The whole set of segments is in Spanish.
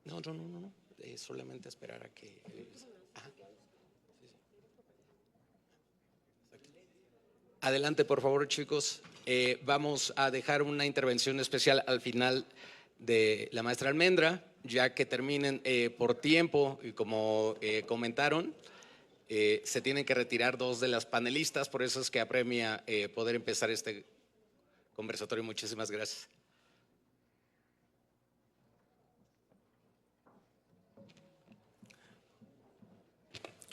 No. Solamente esperar a que… Ajá. Adelante, por favor, chicos. Vamos a dejar una intervención especial al final de la maestra Almendra, ya que terminen por tiempo y como comentaron, se tienen que retirar dos de las panelistas, por eso es que apremia poder empezar este conversatorio. Muchísimas gracias.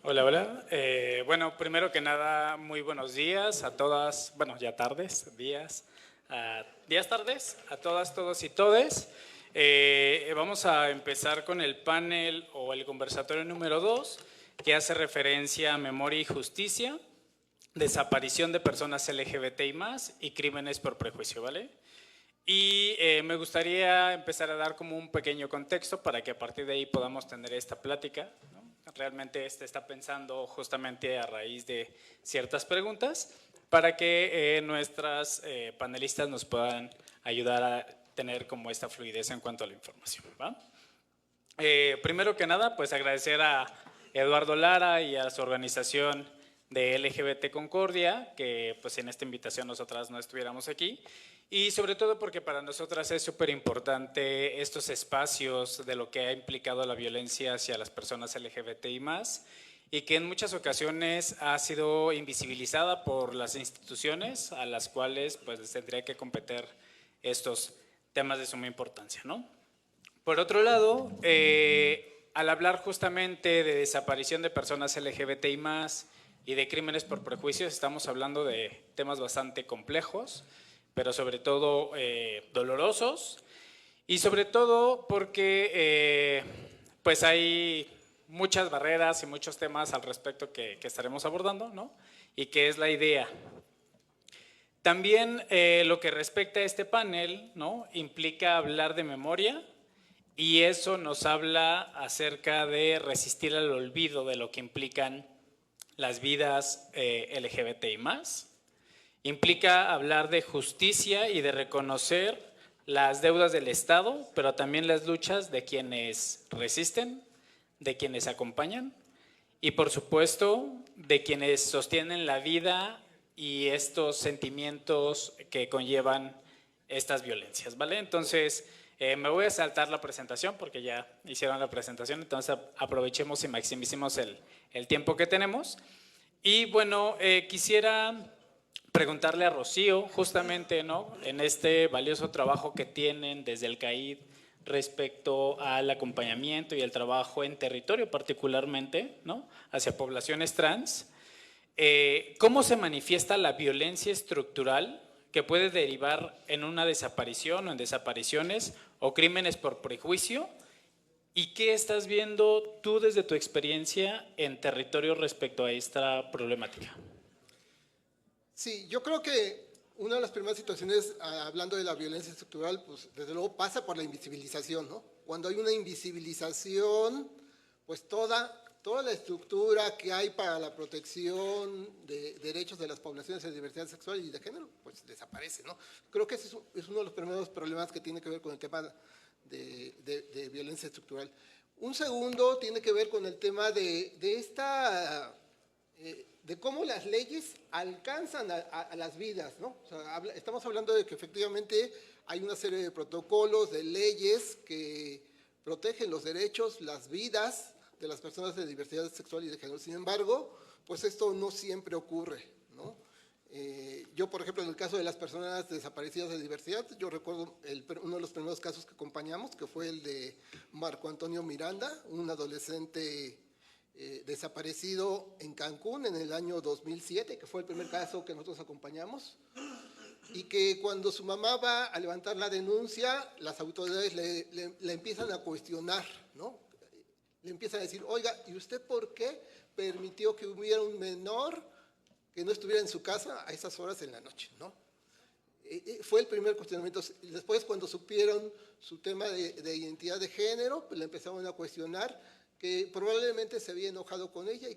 Hola, hola. Bueno, primero que nada, muy buenos días a todas, bueno, ya tardes, tardes, a todas, todos y todes. Vamos a empezar con el panel o el conversatorio número 2, que hace referencia a memoria y justicia, desaparición de personas LGBTI más y crímenes por prejuicio, ¿vale? Y me gustaría empezar a dar como un pequeño contexto para que a partir de ahí podamos tener esta plática, ¿no? Realmente está pensando justamente a raíz de ciertas preguntas para que nuestras panelistas nos puedan ayudar a tener como esta fluidez en cuanto a la información, ¿va? Primero que nada, pues agradecer a Eduardo Lara y a su organización de LGBT Concordia, que pues en esta invitación nosotras no estuviéramos aquí, y sobre todo porque para nosotras es súper importante estos espacios de lo que ha implicado la violencia hacia las personas LGBTI+, y que en muchas ocasiones ha sido invisibilizada por las instituciones a las cuales pues les tendría que competir estos temas de suma importancia, ¿no? Por otro lado, al hablar justamente de desaparición de personas LGBTI+, y de crímenes por prejuicios, estamos hablando de temas bastante complejos, pero sobre todo dolorosos, y sobre todo porque pues hay muchas barreras y muchos temas al respecto que estaremos abordando, ¿no? Y que es la idea. También lo que respecta a este panel, ¿no? Implica hablar de memoria, y eso nos habla acerca de resistir al olvido de lo que implican las vidas LGBTI+. Implica hablar de justicia y de reconocer las deudas del Estado, pero también las luchas de quienes resisten, de quienes acompañan y por supuesto de quienes sostienen la vida y estos sentimientos que conllevan estas violencias, ¿vale? Entonces, me voy a saltar la presentación porque ya hicieron la presentación, entonces aprovechemos y maximicemos el tiempo que tenemos. Y bueno, quisiera preguntarle a Rocío, justamente, ¿no? En este valioso trabajo que tienen desde el CAID respecto al acompañamiento y el trabajo en territorio particularmente, ¿no? Hacia poblaciones trans, ¿cómo se manifiesta la violencia estructural que puede derivar en una desaparición o en desapariciones o crímenes por prejuicio? ¿Y qué estás viendo tú desde tu experiencia en territorio respecto a esta problemática? Sí, yo creo que una de las primeras situaciones, hablando de la violencia estructural, pues desde luego pasa por la invisibilización, ¿no? Cuando hay una invisibilización, pues toda la estructura que hay para la protección de derechos de las poblaciones de diversidad sexual y de género, pues desaparece, ¿no? Creo que ese es uno de los primeros problemas que tiene que ver con el tema de violencia estructural. Un segundo tiene que ver con el tema de cómo las leyes alcanzan a las vidas, ¿no? O sea, estamos hablando de que efectivamente hay una serie de protocolos, de leyes que protegen los derechos, las vidas de las personas de diversidad sexual y de género. Sin embargo, pues esto no siempre ocurre, ¿no? Yo, por ejemplo, en el caso de las personas desaparecidas de diversidad, yo recuerdo uno de los primeros casos que acompañamos, que fue el de Marco Antonio Miranda, un adolescente desaparecido en Cancún en el año 2007, que fue el primer caso que nosotros acompañamos, y que cuando su mamá va a levantar la denuncia, las autoridades le empiezan a cuestionar, ¿no? Le empiezan a decir, oiga, ¿y usted por qué permitió que hubiera un menor que no estuviera en su casa a esas horas en la noche, ¿no? Fue el primer cuestionamiento. Después, cuando supieron su tema de identidad de género, pues le empezaron a cuestionar que probablemente se había enojado con ella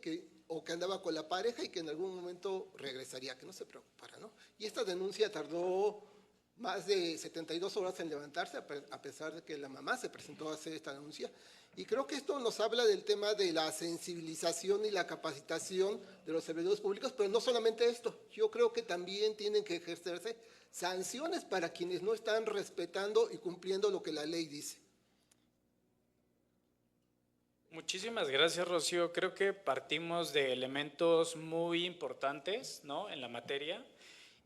o que andaba con la pareja y que en algún momento regresaría, que no se preocupara, ¿no? Y esta denuncia tardó más de 72 horas en levantarse, a pesar de que la mamá se presentó a hacer esta denuncia. Y creo que esto nos habla del tema de la sensibilización y la capacitación de los servidores públicos, pero no solamente esto. Yo creo que también tienen que ejercerse sanciones para quienes no están respetando y cumpliendo lo que la ley dice. Muchísimas gracias, Rocío. Creo que partimos de elementos muy importantes, ¿no?, en la materia.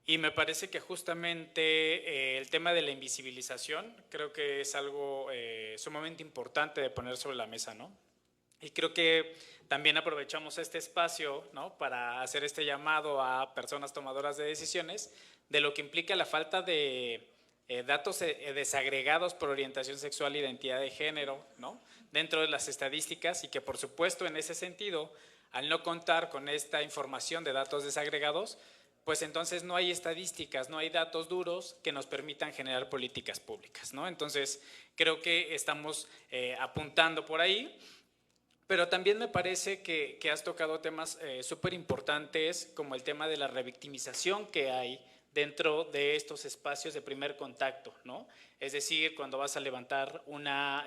Y me parece que justamente el tema de la invisibilización creo que es algo sumamente importante de poner sobre la mesa, ¿no? Y creo que también aprovechamos este espacio, ¿no?, para hacer este llamado a personas tomadoras de decisiones de lo que implica la falta de datos desagregados por orientación sexual e identidad de género, ¿no?, dentro de las estadísticas, y que por supuesto en ese sentido, al no contar con esta información de datos desagregados, pues entonces no hay estadísticas, no hay datos duros que nos permitan generar políticas públicas, ¿no? Entonces, creo que estamos apuntando por ahí, pero también me parece que has tocado temas súper importantes, como el tema de la revictimización que hay dentro de estos espacios de primer contacto, ¿no? Es decir, cuando vas a levantar una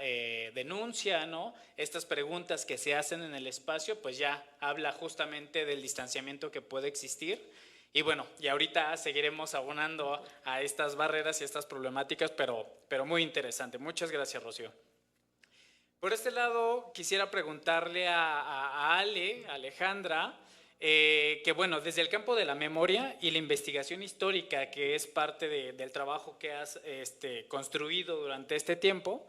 denuncia, ¿no?, estas preguntas que se hacen en el espacio, pues ya habla justamente del distanciamiento que puede existir. Y bueno, y ahorita seguiremos abonando a estas barreras y estas problemáticas, pero muy interesante. Muchas gracias, Rocío. Por este lado, quisiera preguntarle a Alejandra, que bueno, desde el campo de la memoria y la investigación histórica, que es parte del trabajo que has construido durante este tiempo,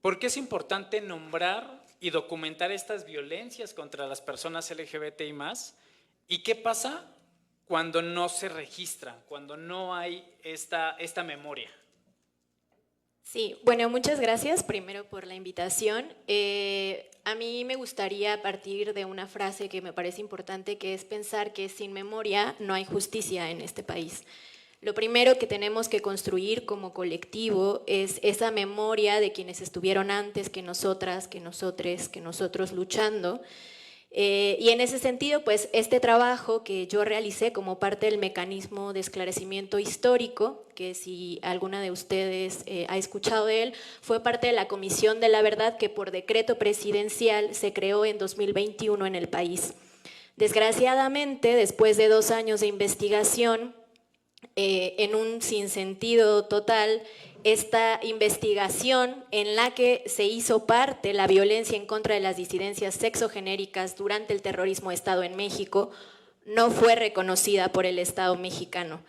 ¿por qué es importante nombrar y documentar estas violencias contra las personas LGBTI+? ¿Y qué pasa cuando no se registra, cuando no hay esta memoria? Sí, bueno, muchas gracias primero por la invitación. A mí me gustaría partir de una frase que me parece importante, que es pensar que sin memoria no hay justicia en este país. Lo primero que tenemos que construir como colectivo es esa memoria de quienes estuvieron antes que nosotras, que nosotres, que nosotros luchando. Y en ese sentido, pues este trabajo que yo realicé como parte del mecanismo de esclarecimiento histórico, que si alguna de ustedes ha escuchado de él, fue parte de la Comisión de la Verdad que por decreto presidencial se creó en 2021 en el país. Desgraciadamente, después de 2 años de investigación, en un sinsentido total, esta investigación en la que se hizo parte la violencia en contra de las disidencias sexogenéricas durante el terrorismo de Estado en México no fue reconocida por el Estado mexicano.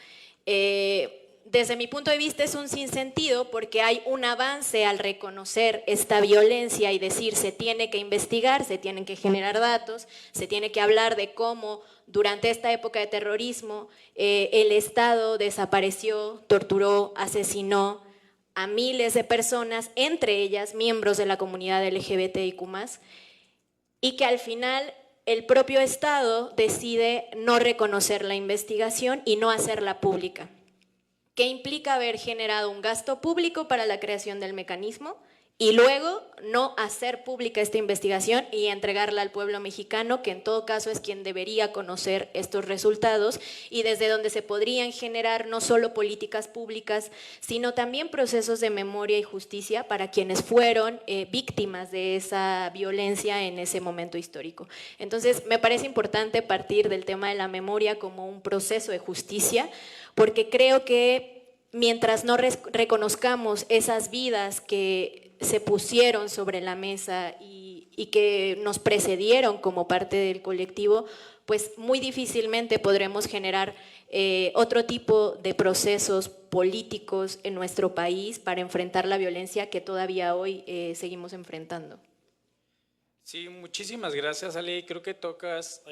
Desde mi punto de vista es un sinsentido porque hay un avance al reconocer esta violencia y decir se tiene que investigar, se tienen que generar datos, se tiene que hablar de cómo durante esta época de terrorismo el Estado desapareció, torturó, asesinó a miles de personas, entre ellas miembros de la comunidad LGBTIQ+, y que al final el propio Estado decide no reconocer la investigación y no hacerla pública, que implica haber generado un gasto público para la creación del mecanismo y luego no hacer pública esta investigación y entregarla al pueblo mexicano, que en todo caso es quien debería conocer estos resultados y desde donde se podrían generar no solo políticas públicas, sino también procesos de memoria y justicia para quienes fueron víctimas de esa violencia en ese momento histórico. Entonces, me parece importante partir del tema de la memoria como un proceso de justicia, porque creo que mientras no reconozcamos esas vidas que se pusieron sobre la mesa y que nos precedieron como parte del colectivo, pues muy difícilmente podremos generar otro tipo de procesos políticos en nuestro país para enfrentar la violencia que todavía hoy seguimos enfrentando. Sí, muchísimas gracias, Ale. Creo que tocas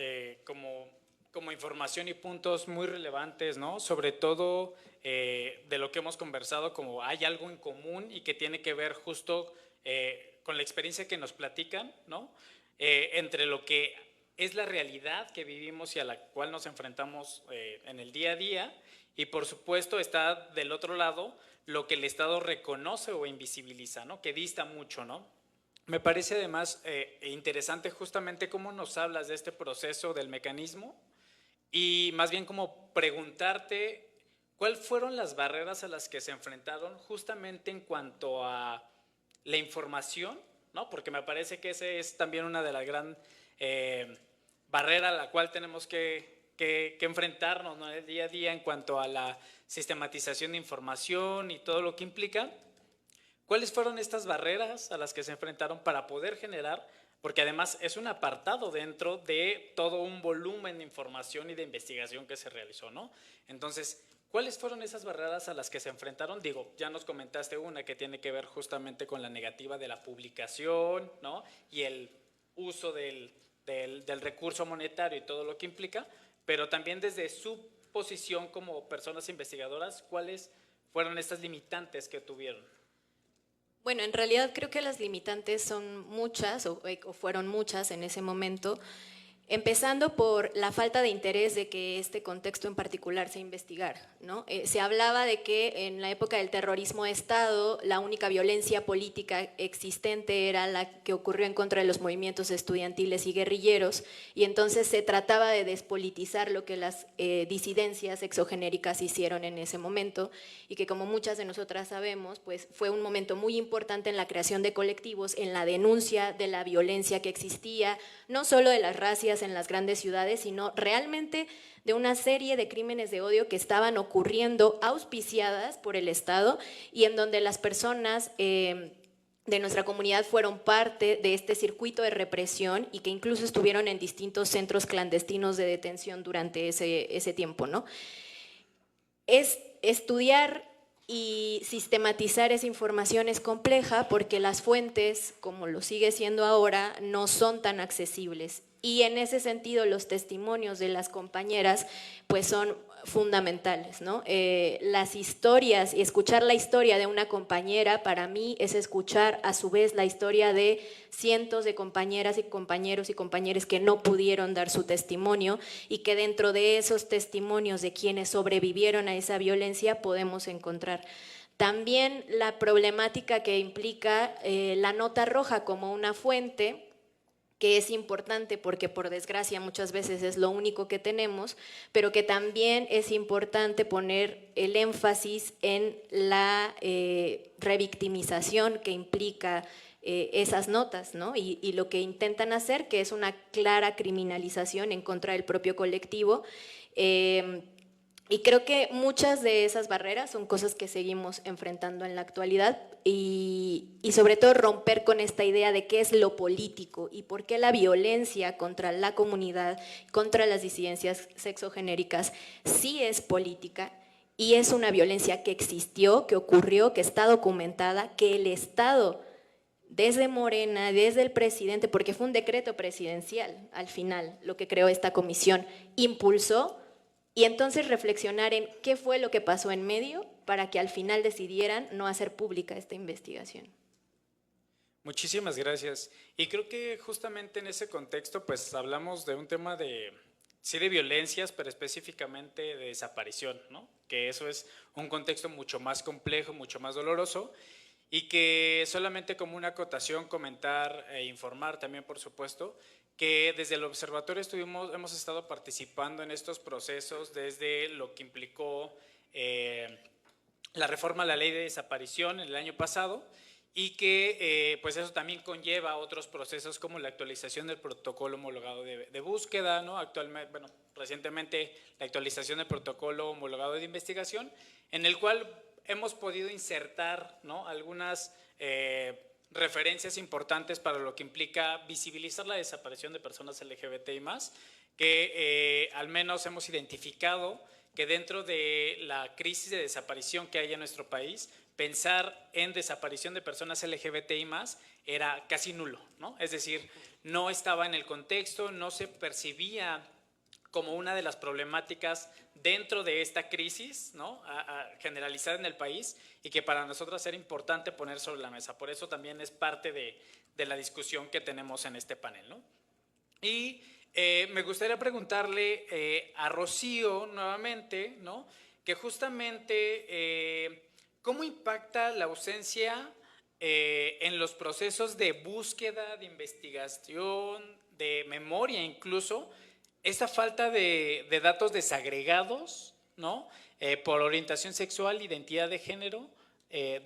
como información y puntos muy relevantes, ¿no? Sobre todo de lo que hemos conversado, como hay algo en común y que tiene que ver justo con la experiencia que nos platican, ¿no? Entre lo que es la realidad que vivimos y a la cual nos enfrentamos en el día a día, y por supuesto está del otro lado lo que el Estado reconoce o invisibiliza, ¿no? Que dista mucho, ¿no? Me parece además interesante justamente cómo nos hablas de este proceso del mecanismo, y más bien como preguntarte ¿cuáles fueron las barreras a las que se enfrentaron justamente en cuanto a la información, ¿no? Porque me parece que esa es también una de las grandes barreras a la cual tenemos que enfrentarnos, ¿no? El día a día en cuanto a la sistematización de información y todo lo que implica. ¿Cuáles fueron estas barreras a las que se enfrentaron para poder generar? Porque además es un apartado dentro de todo un volumen de información y de investigación que se realizó, ¿no? Entonces, ¿cuáles fueron esas barreras a las que se enfrentaron? Digo, ya nos comentaste una que tiene que ver justamente con la negativa de la publicación, ¿no? Y el uso del recurso monetario y todo lo que implica, pero también desde su posición como personas investigadoras, ¿cuáles fueron estas limitantes que tuvieron? Bueno, en realidad creo que las limitantes son muchas, o fueron muchas en ese momento, empezando por la falta de interés de que este contexto en particular se investigara, ¿no? Se hablaba de que en la época del terrorismo de Estado la única violencia política existente era la que ocurrió en contra de los movimientos estudiantiles y guerrilleros, y entonces se trataba de despolitizar lo que las disidencias exogenéricas hicieron en ese momento, y que, como muchas de nosotras sabemos, pues fue un momento muy importante en la creación de colectivos, en la denuncia de la violencia que existía, no solo de las racias en las grandes ciudades, sino realmente de una serie de crímenes de odio que estaban ocurriendo auspiciadas por el Estado, y en donde las personas de nuestra comunidad fueron parte de este circuito de represión y que incluso estuvieron en distintos centros clandestinos de detención durante ese tiempo, ¿no? Estudiar y sistematizar esa información es compleja porque las fuentes, como lo sigue siendo ahora, no son tan accesibles. Y en ese sentido los testimonios de las compañeras pues son fundamentales, ¿no? Las historias y escuchar la historia de una compañera para mí es escuchar a su vez la historia de cientos de compañeras y compañeros y compañeras que no pudieron dar su testimonio, y que dentro de esos testimonios de quienes sobrevivieron a esa violencia podemos encontrar también la problemática que implica la nota roja como una fuente, que es importante porque por desgracia muchas veces es lo único que tenemos, pero que también es importante poner el énfasis en la revictimización que implica esas notas, ¿no? Y lo que intentan hacer, que es una clara criminalización en contra del propio colectivo. Y creo que muchas de esas barreras son cosas que seguimos enfrentando en la actualidad, y sobre todo romper con esta idea de qué es lo político y por qué la violencia contra la comunidad, contra las disidencias sexogenéricas sí es política, y es una violencia que existió, que ocurrió, que está documentada, que el Estado, desde Morena, desde el presidente, porque fue un decreto presidencial al final lo que creó esta comisión, impulsó. Y entonces reflexionar en qué fue lo que pasó en medio para que al final decidieran no hacer pública esta investigación. Muchísimas gracias. Y creo que justamente en ese contexto pues hablamos de un tema de, sí, de violencias, pero específicamente de desaparición, ¿no? Que eso es un contexto mucho más complejo, mucho más doloroso, y que solamente como una acotación, comentar e informar también, por supuesto, que desde el observatorio hemos estado participando en estos procesos desde lo que implicó la reforma a la ley de desaparición el año pasado, y que pues eso también conlleva otros procesos como la actualización del protocolo homologado de búsqueda, ¿no? Actualmente, bueno, recientemente la actualización del protocolo homologado de investigación, en el cual hemos podido insertar, ¿no?, algunas referencias importantes para lo que implica visibilizar la desaparición de personas LGBTI+, que al menos hemos identificado que dentro de la crisis de desaparición que hay en nuestro país, pensar en desaparición de personas LGBTI+ era casi nulo, ¿no? Es decir, no estaba en el contexto, no se percibía como una de las problemáticas dentro de esta crisis, ¿no?, generalizada en el país, y que para nosotros era importante poner sobre la mesa. Por eso también es parte de la discusión que tenemos en este panel, ¿no? Y me gustaría preguntarle a Rocío nuevamente, ¿no?, que justamente ¿cómo impacta la ausencia en los procesos de búsqueda, de investigación, de memoria incluso, esta falta de datos desagregados, ¿no?, por orientación sexual, identidad de género,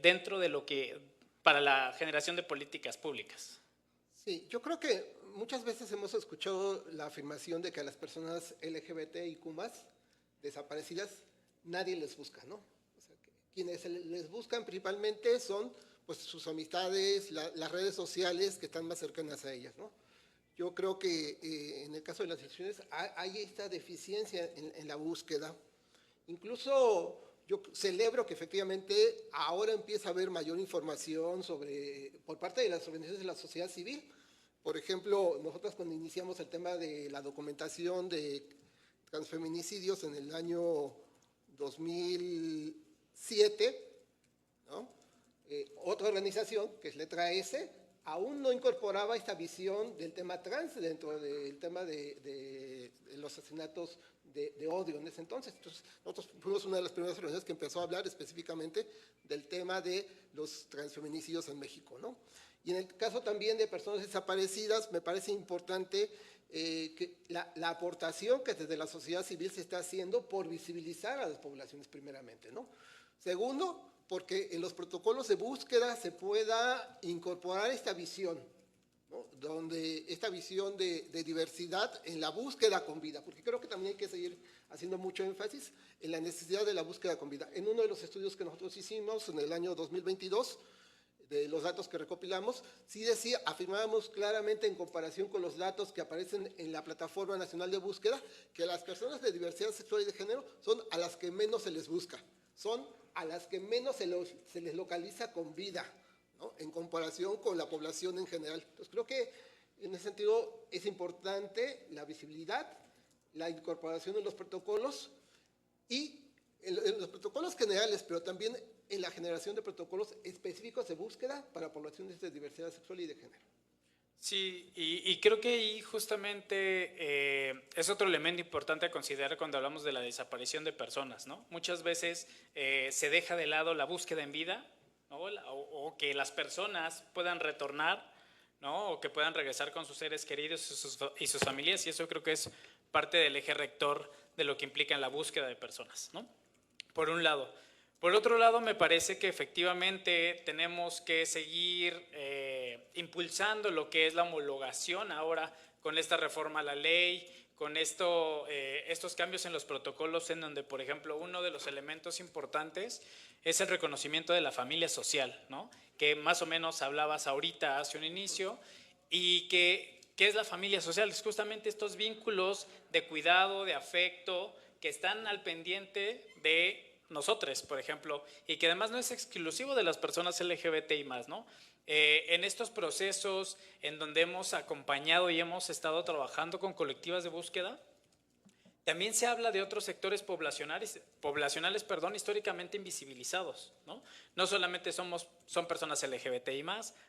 dentro de lo que, para la generación de políticas públicas. Sí, yo creo que muchas veces hemos escuchado la afirmación de que a las personas LGBTIQ+, desaparecidas, nadie les busca, ¿no? O sea, que quienes les buscan principalmente son pues, sus amistades, las redes sociales que están más cercanas a ellas, ¿no? Yo creo que en el caso de las instituciones hay esta deficiencia en la búsqueda. Incluso yo celebro que efectivamente ahora empieza a haber mayor información por parte de las organizaciones de la sociedad civil. Por ejemplo, nosotros cuando iniciamos el tema de la documentación de transfeminicidios en el año 2007, ¿no? Otra organización, que es Letra S, aún no incorporaba esta visión del tema trans dentro del tema de los asesinatos de odio en ese entonces. Entonces, nosotros fuimos una de las primeras organizaciones que empezó a hablar específicamente del tema de los transfeminicidios en México, ¿no? Y en el caso también de personas desaparecidas, me parece importante que la aportación que desde la sociedad civil se está haciendo por visibilizar a las poblaciones primeramente, ¿no? Segundo, porque en los protocolos de búsqueda se pueda incorporar esta visión, ¿no? Donde esta visión de diversidad en la búsqueda con vida, porque creo que también hay que seguir haciendo mucho énfasis en la necesidad de la búsqueda con vida. En uno de los estudios que nosotros hicimos en el año 2022, de los datos que recopilamos, sí afirmábamos claramente en comparación con los datos que aparecen en la Plataforma Nacional de Búsqueda, que las personas de diversidad sexual y de género son a las que menos se les busca, son a las que menos se les localiza con vida, ¿no? En comparación con la población en general. Entonces creo que en ese sentido es importante la visibilidad, la incorporación de los protocolos y en los protocolos generales, pero también en la generación de protocolos específicos de búsqueda para poblaciones de diversidad sexual y de género. Sí, y creo que ahí justamente es otro elemento importante a considerar cuando hablamos de la desaparición de personas, ¿no? Muchas veces se deja de lado la búsqueda en vida, ¿no? o que las personas puedan retornar, ¿no? O que puedan regresar con sus seres queridos y sus familias, y eso creo que es parte del eje rector de lo que implica en la búsqueda de personas, ¿no? Por un lado. Por otro lado, me parece que efectivamente tenemos que seguir impulsando lo que es la homologación ahora con esta reforma a la ley, con estos cambios en los protocolos, en donde, por ejemplo, uno de los elementos importantes es el reconocimiento de la familia social, ¿no? Que más o menos hablabas ahorita hace un inicio, y ¿qué es la familia social? Es justamente estos vínculos de cuidado, de afecto, que están al pendiente de nosotros, por ejemplo, y que además no es exclusivo de las personas LGBTI+, ¿no? En estos procesos en donde hemos acompañado y hemos estado trabajando con colectivas de búsqueda, también se habla de otros sectores poblacionales, históricamente invisibilizados, ¿no? No solamente son personas LGBTI+,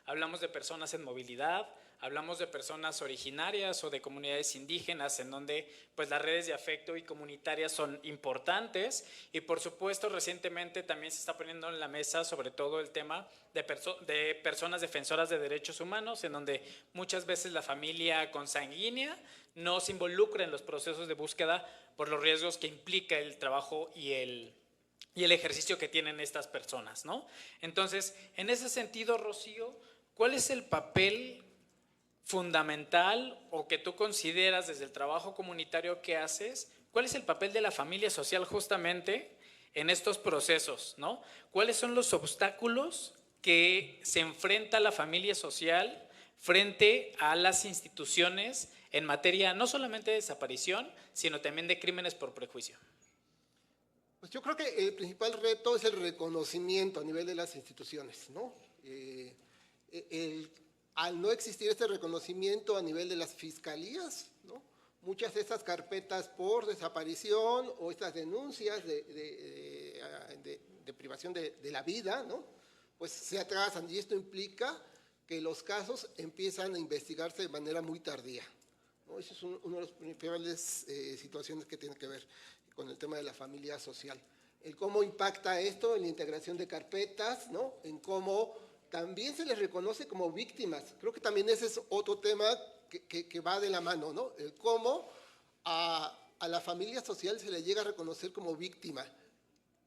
hablamos de personas en movilidad, hablamos de personas originarias o de comunidades indígenas, en donde pues, las redes de afecto y comunitarias son importantes, y por supuesto recientemente también se está poniendo en la mesa sobre todo el tema de personas defensoras de derechos humanos, en donde muchas veces la familia consanguínea no se involucra en los procesos de búsqueda por los riesgos que implica el trabajo y el ejercicio que tienen estas personas, ¿no? Entonces, en ese sentido, Rocío, ¿cuál es el papel fundamental o que tú consideras desde el trabajo comunitario que haces? ¿Cuál es el papel de la familia social justamente en estos procesos, ¿no? ¿Cuáles son los obstáculos que se enfrenta la familia social frente a las instituciones en materia no solamente de desaparición, sino también de crímenes por prejuicio? Pues yo creo que el principal reto es el reconocimiento a nivel de las instituciones, ¿no? Al no existir este reconocimiento a nivel de las fiscalías, ¿no? Muchas de estas carpetas por desaparición o estas denuncias de privación de la vida, ¿no? Pues se atrasan, y esto implica que los casos empiezan a investigarse de manera muy tardía, ¿no? Eso es una de las principales situaciones que tiene que ver con el tema de la familia social. El cómo impacta esto en la integración de carpetas, ¿no? En cómo también se les reconoce como víctimas. Creo que también ese es otro tema que va de la mano, ¿no? El cómo a la familia social se le llega a reconocer como víctima.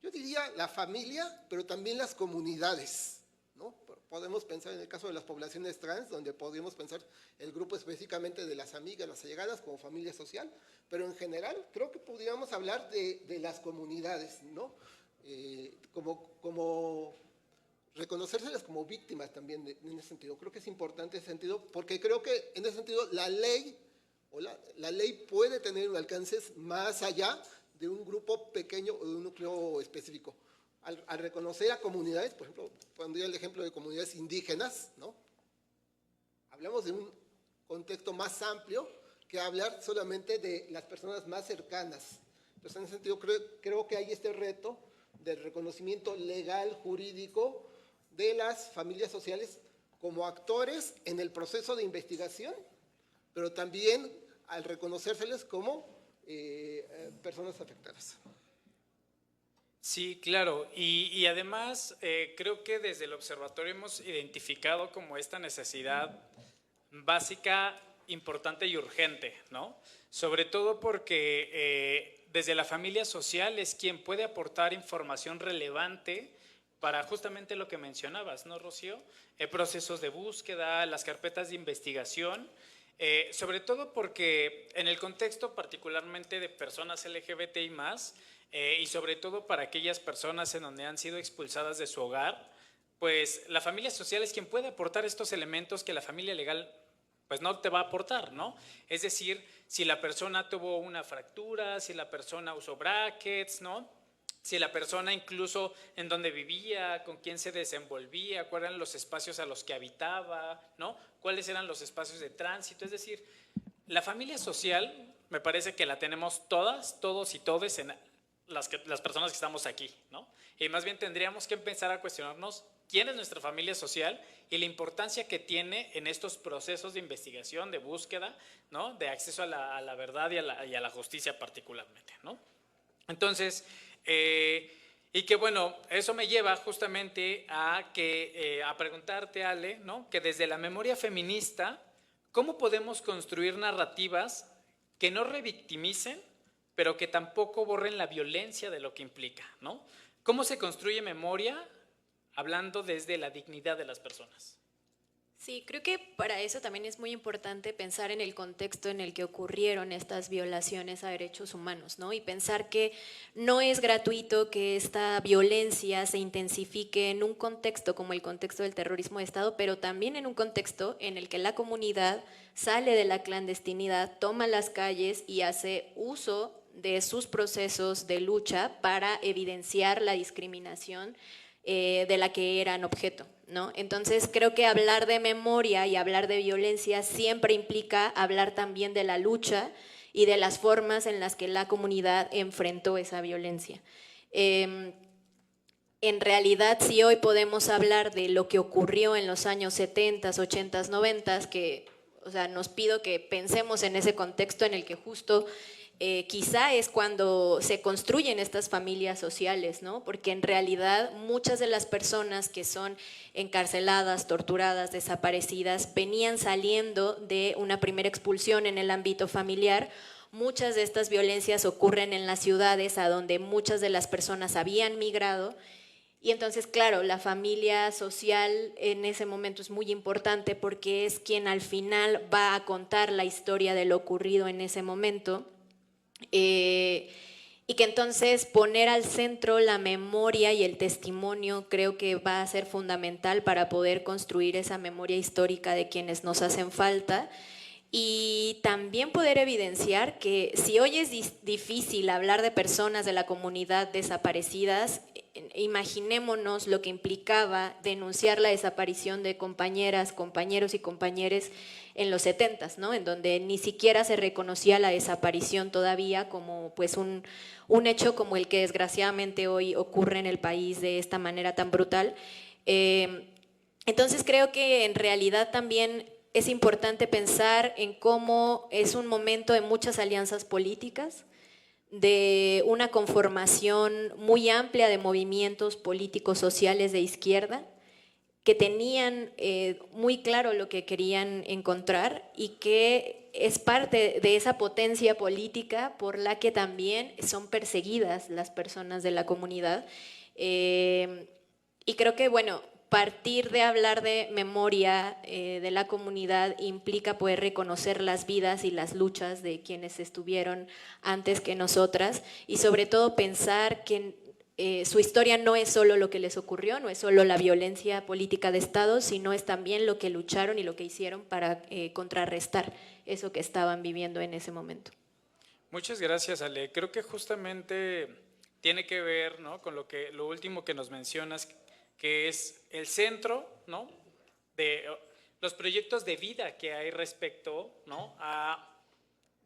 yo diría la familia, pero también las comunidades, ¿no? Podemos pensar en el caso de las poblaciones trans, donde podríamos pensar el grupo específicamente de las amigas, las allegadas, como familia social, pero en general creo que podríamos hablar de las comunidades, ¿no? Como reconocérselas como víctimas también en ese sentido. Creo que es importante ese sentido, porque creo que en ese sentido la ley puede tener alcances más allá de un grupo pequeño o de un núcleo específico. Al reconocer a comunidades, por ejemplo, pondría el ejemplo de comunidades indígenas, ¿no? Hablamos de un contexto más amplio que hablar solamente de las personas más cercanas. Entonces, en ese sentido, creo que hay este reto del reconocimiento legal, jurídico, de las familias sociales como actores en el proceso de investigación, pero también al reconocérseles como personas afectadas. Sí, claro. Y además creo que desde el observatorio hemos identificado como esta necesidad básica, importante y urgente, ¿no? Sobre todo porque desde la familia social es quien puede aportar información relevante para justamente lo que mencionabas, ¿no, Rocío? Procesos de búsqueda, las carpetas de investigación, sobre todo porque en el contexto particularmente de personas LGBTI+, y sobre todo para aquellas personas en donde han sido expulsadas de su hogar, pues la familia social es quien puede aportar estos elementos que la familia legal pues no te va a aportar, ¿no? Es decir, si la persona tuvo una fractura, si la persona usó brackets, ¿no? Si la persona incluso en dónde vivía, con quién se desenvolvía, cuáles eran los espacios a los que habitaba, ¿no? Cuáles eran los espacios de tránsito. Es decir, la familia social me parece que la tenemos todas, todos y todes en las personas que estamos aquí, ¿no? Y más bien tendríamos que empezar a cuestionarnos quién es nuestra familia social y la importancia que tiene en estos procesos de investigación, de búsqueda, ¿no? De acceso a la verdad y a la justicia particularmente, ¿no? Entonces, y que bueno, eso me lleva justamente a preguntarte, Ale, ¿no? Que desde la memoria feminista, ¿cómo podemos construir narrativas que no revictimicen, pero que tampoco borren la violencia de lo que implica, ¿no? ¿Cómo se construye memoria hablando desde la dignidad de las personas? Sí, creo que para eso también es muy importante pensar en el contexto en el que ocurrieron estas violaciones a derechos humanos, ¿no? Y pensar que no es gratuito que esta violencia se intensifique en un contexto como el contexto del terrorismo de Estado, pero también en un contexto en el que la comunidad sale de la clandestinidad, toma las calles y hace uso de sus procesos de lucha para evidenciar la discriminación de la que eran objeto, ¿no? Entonces creo que hablar de memoria y hablar de violencia siempre implica hablar también de la lucha y de las formas en las que la comunidad enfrentó esa violencia. En realidad, si hoy podemos hablar de lo que ocurrió en los años 70, 80, 90, que, o sea, nos pido que pensemos en ese contexto en el que justo quizá es cuando se construyen estas familias sociales, ¿no? Porque en realidad muchas de las personas que son encarceladas, torturadas, desaparecidas, venían saliendo de una primera expulsión en el ámbito familiar. Muchas de estas violencias ocurren en las ciudades a donde muchas de las personas habían migrado. Y entonces, claro, la familia social en ese momento es muy importante porque es quien al final va a contar la historia de lo ocurrido en ese momento. Y que entonces poner al centro la memoria y el testimonio creo que va a ser fundamental para poder construir esa memoria histórica de quienes nos hacen falta. Y también poder evidenciar que si hoy es difícil hablar de personas de la comunidad desaparecidas, imaginémonos lo que implicaba denunciar la desaparición de compañeras, compañeros y compañeres en los 70s, ¿no? En donde ni siquiera se reconocía la desaparición todavía como pues un hecho como el que desgraciadamente hoy ocurre en el país de esta manera tan brutal. Entonces creo que en realidad también es importante pensar en cómo es un momento de muchas alianzas políticas, de una conformación muy amplia de movimientos políticos sociales de izquierda que tenían muy claro lo que querían encontrar y que es parte de esa potencia política por la que también son perseguidas las personas de la comunidad. Y creo que, bueno, partir de hablar de memoria de la comunidad implica poder reconocer las vidas y las luchas de quienes estuvieron antes que nosotras y sobre todo pensar que su historia no es solo lo que les ocurrió, no es solo la violencia política de Estado, sino es también lo que lucharon y lo que hicieron para contrarrestar eso que estaban viviendo en ese momento. Muchas gracias, Ale. Creo que justamente tiene que ver, ¿no?, con lo último que nos mencionas, que es el centro, ¿no?, de los proyectos de vida que hay respecto, ¿no?, a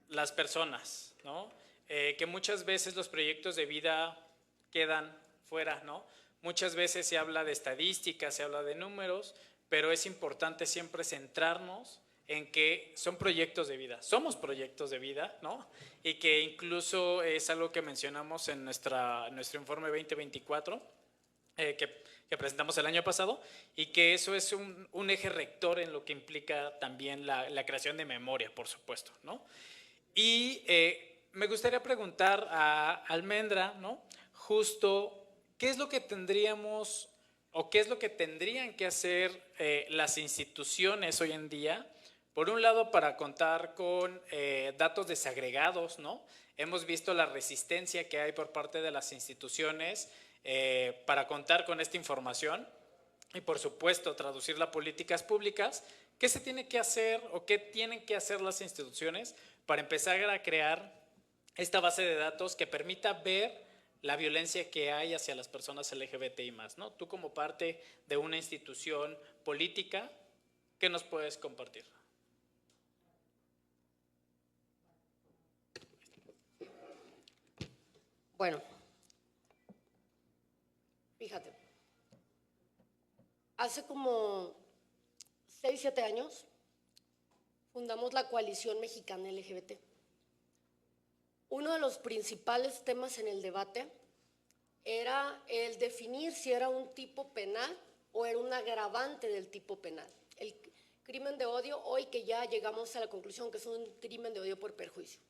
las personas, ¿no? Que muchas veces los proyectos de vida quedan fuera, ¿no? Muchas veces se habla de estadísticas, se habla de números, pero es importante siempre centrarnos en que son proyectos de vida, somos proyectos de vida, ¿no? Y que incluso es algo que mencionamos en nuestro informe 2024, que presentamos el año pasado, y que eso es un eje rector en lo que implica también la creación de memoria, por supuesto, ¿no? Y me gustaría preguntar a Almendra, ¿no?, justo, ¿qué es lo que tendríamos o qué es lo que tendrían que hacer las instituciones hoy en día? Por un lado, para contar con datos desagregados, ¿no? Hemos visto la resistencia que hay por parte de las instituciones para contar con esta información y, por supuesto, traducirla a políticas públicas. ¿Qué se tiene que hacer o qué tienen que hacer las instituciones para empezar a crear esta base de datos que permita ver la violencia que hay hacia las personas LGBTI+, ¿no? Tú, como parte de una institución política, ¿qué nos puedes compartir? Bueno, fíjate, hace como 6, 7 años fundamos la Coalición Mexicana LGBT. Uno de los principales temas en el debate era el definir si era un tipo penal o era un agravante del tipo penal. El crimen de odio, hoy que ya llegamos a la conclusión que es un crimen de odio por perjuicio.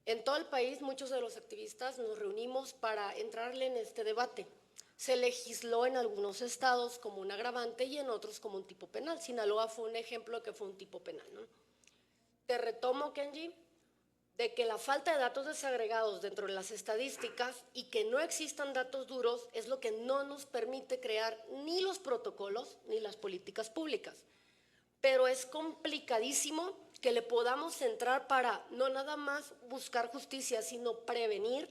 En todo el país, muchos de los activistas nos reunimos para entrarle en este debate. Se legisló en algunos estados como un agravante y en otros como un tipo penal. Sinaloa fue un ejemplo de que fue un tipo penal, ¿no? Te retomo, Kenji, de que la falta de datos desagregados dentro de las estadísticas y que no existan datos duros es lo que no nos permite crear ni los protocolos ni las políticas públicas. Pero es complicadísimo que le podamos entrar para no nada más buscar justicia, sino prevenir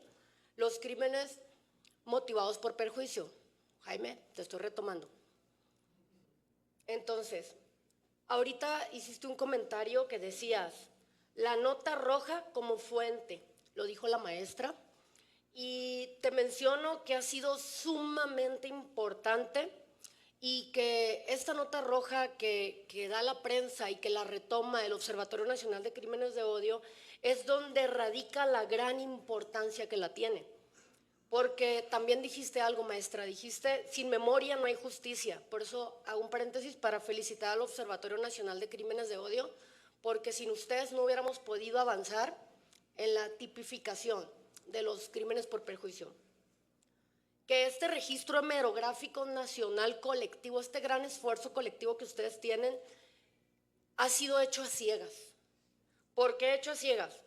los crímenes motivados por perjuicio. Jaime, te estoy retomando. Entonces, ahorita hiciste un comentario que decías, la nota roja como fuente, lo dijo la maestra, y te menciono que ha sido sumamente importante y que esta nota roja que da la prensa y que la retoma el Observatorio Nacional de Crímenes de Odio es donde radica la gran importancia que la tiene. Porque también dijiste algo, maestra, dijiste, sin memoria no hay justicia. Por eso hago un paréntesis para felicitar al Observatorio Nacional de Crímenes de Odio, porque sin ustedes no hubiéramos podido avanzar en la tipificación de los crímenes por perjuicio. Que este registro hemerográfico nacional colectivo, este gran esfuerzo colectivo que ustedes tienen, ha sido hecho a ciegas. ¿Por qué hecho a ciegas?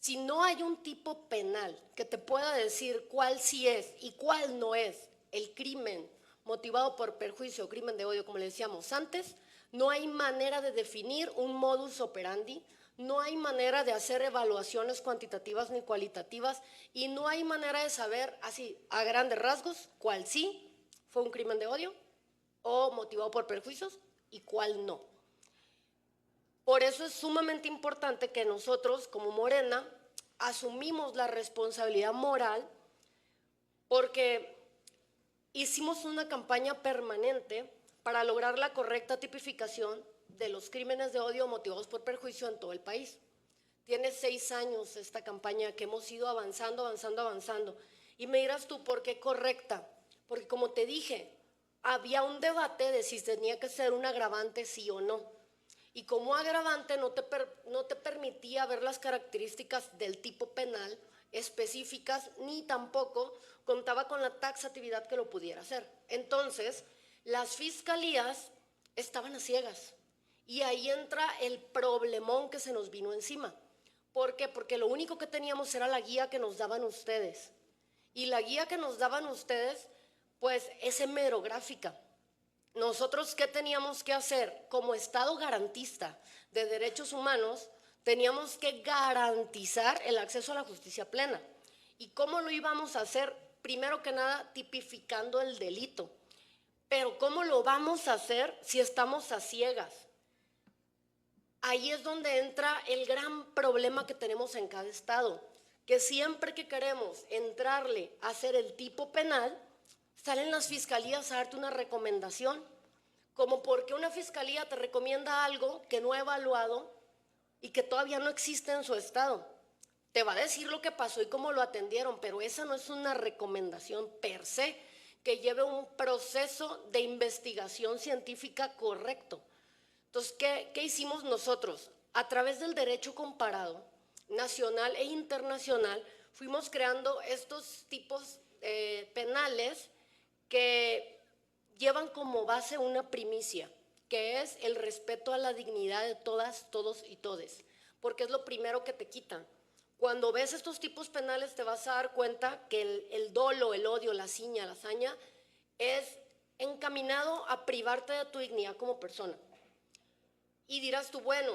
Si no hay un tipo penal que te pueda decir cuál sí es y cuál no es el crimen motivado por perjuicio o crimen de odio, como le decíamos antes, no hay manera de definir un modus operandi, no hay manera de hacer evaluaciones cuantitativas ni cualitativas y no hay manera de saber, así a grandes rasgos, cuál sí fue un crimen de odio o motivado por perjuicios y cuál no. Por eso es sumamente importante que nosotros, como Morena, asumimos la responsabilidad moral porque hicimos una campaña permanente para lograr la correcta tipificación de los crímenes de odio motivados por perjuicio en todo el país. Tiene 6 años esta campaña que hemos ido avanzando. Y me dirás tú, ¿por qué correcta? Porque como te dije, había un debate de si tenía que ser un agravante sí o no. Y como agravante no te permitía ver las características del tipo penal específicas, ni tampoco contaba con la taxatividad que lo pudiera hacer. Entonces, las fiscalías estaban a ciegas. Y ahí entra el problemón que se nos vino encima. ¿Por qué? Porque lo único que teníamos era la guía que nos daban ustedes. Y la guía que nos daban ustedes, pues, es hemerográfica. Nosotros, ¿qué teníamos que hacer? Como Estado garantista de derechos humanos, teníamos que garantizar el acceso a la justicia plena. ¿Y cómo lo íbamos a hacer? Primero que nada, tipificando el delito. Pero ¿cómo lo vamos a hacer si estamos a ciegas? Ahí es donde entra el gran problema que tenemos en cada estado, que siempre que queremos entrarle a hacer el tipo penal, salen las fiscalías a darte una recomendación, como porque una fiscalía te recomienda algo que no ha evaluado y que todavía no existe en su estado. Te va a decir lo que pasó y cómo lo atendieron, pero esa no es una recomendación per se que lleve un proceso de investigación científica correcto. Entonces, ¿qué hicimos nosotros? A través del derecho comparado, nacional e internacional, fuimos creando estos tipos penales que llevan como base una primicia, que es el respeto a la dignidad de todas, todos y todes, porque es lo primero que te quitan. Cuando ves estos tipos penales te vas a dar cuenta que el dolo, el odio, la ciña, la hazaña es encaminado a privarte de tu dignidad como persona. Y dirás tú, bueno,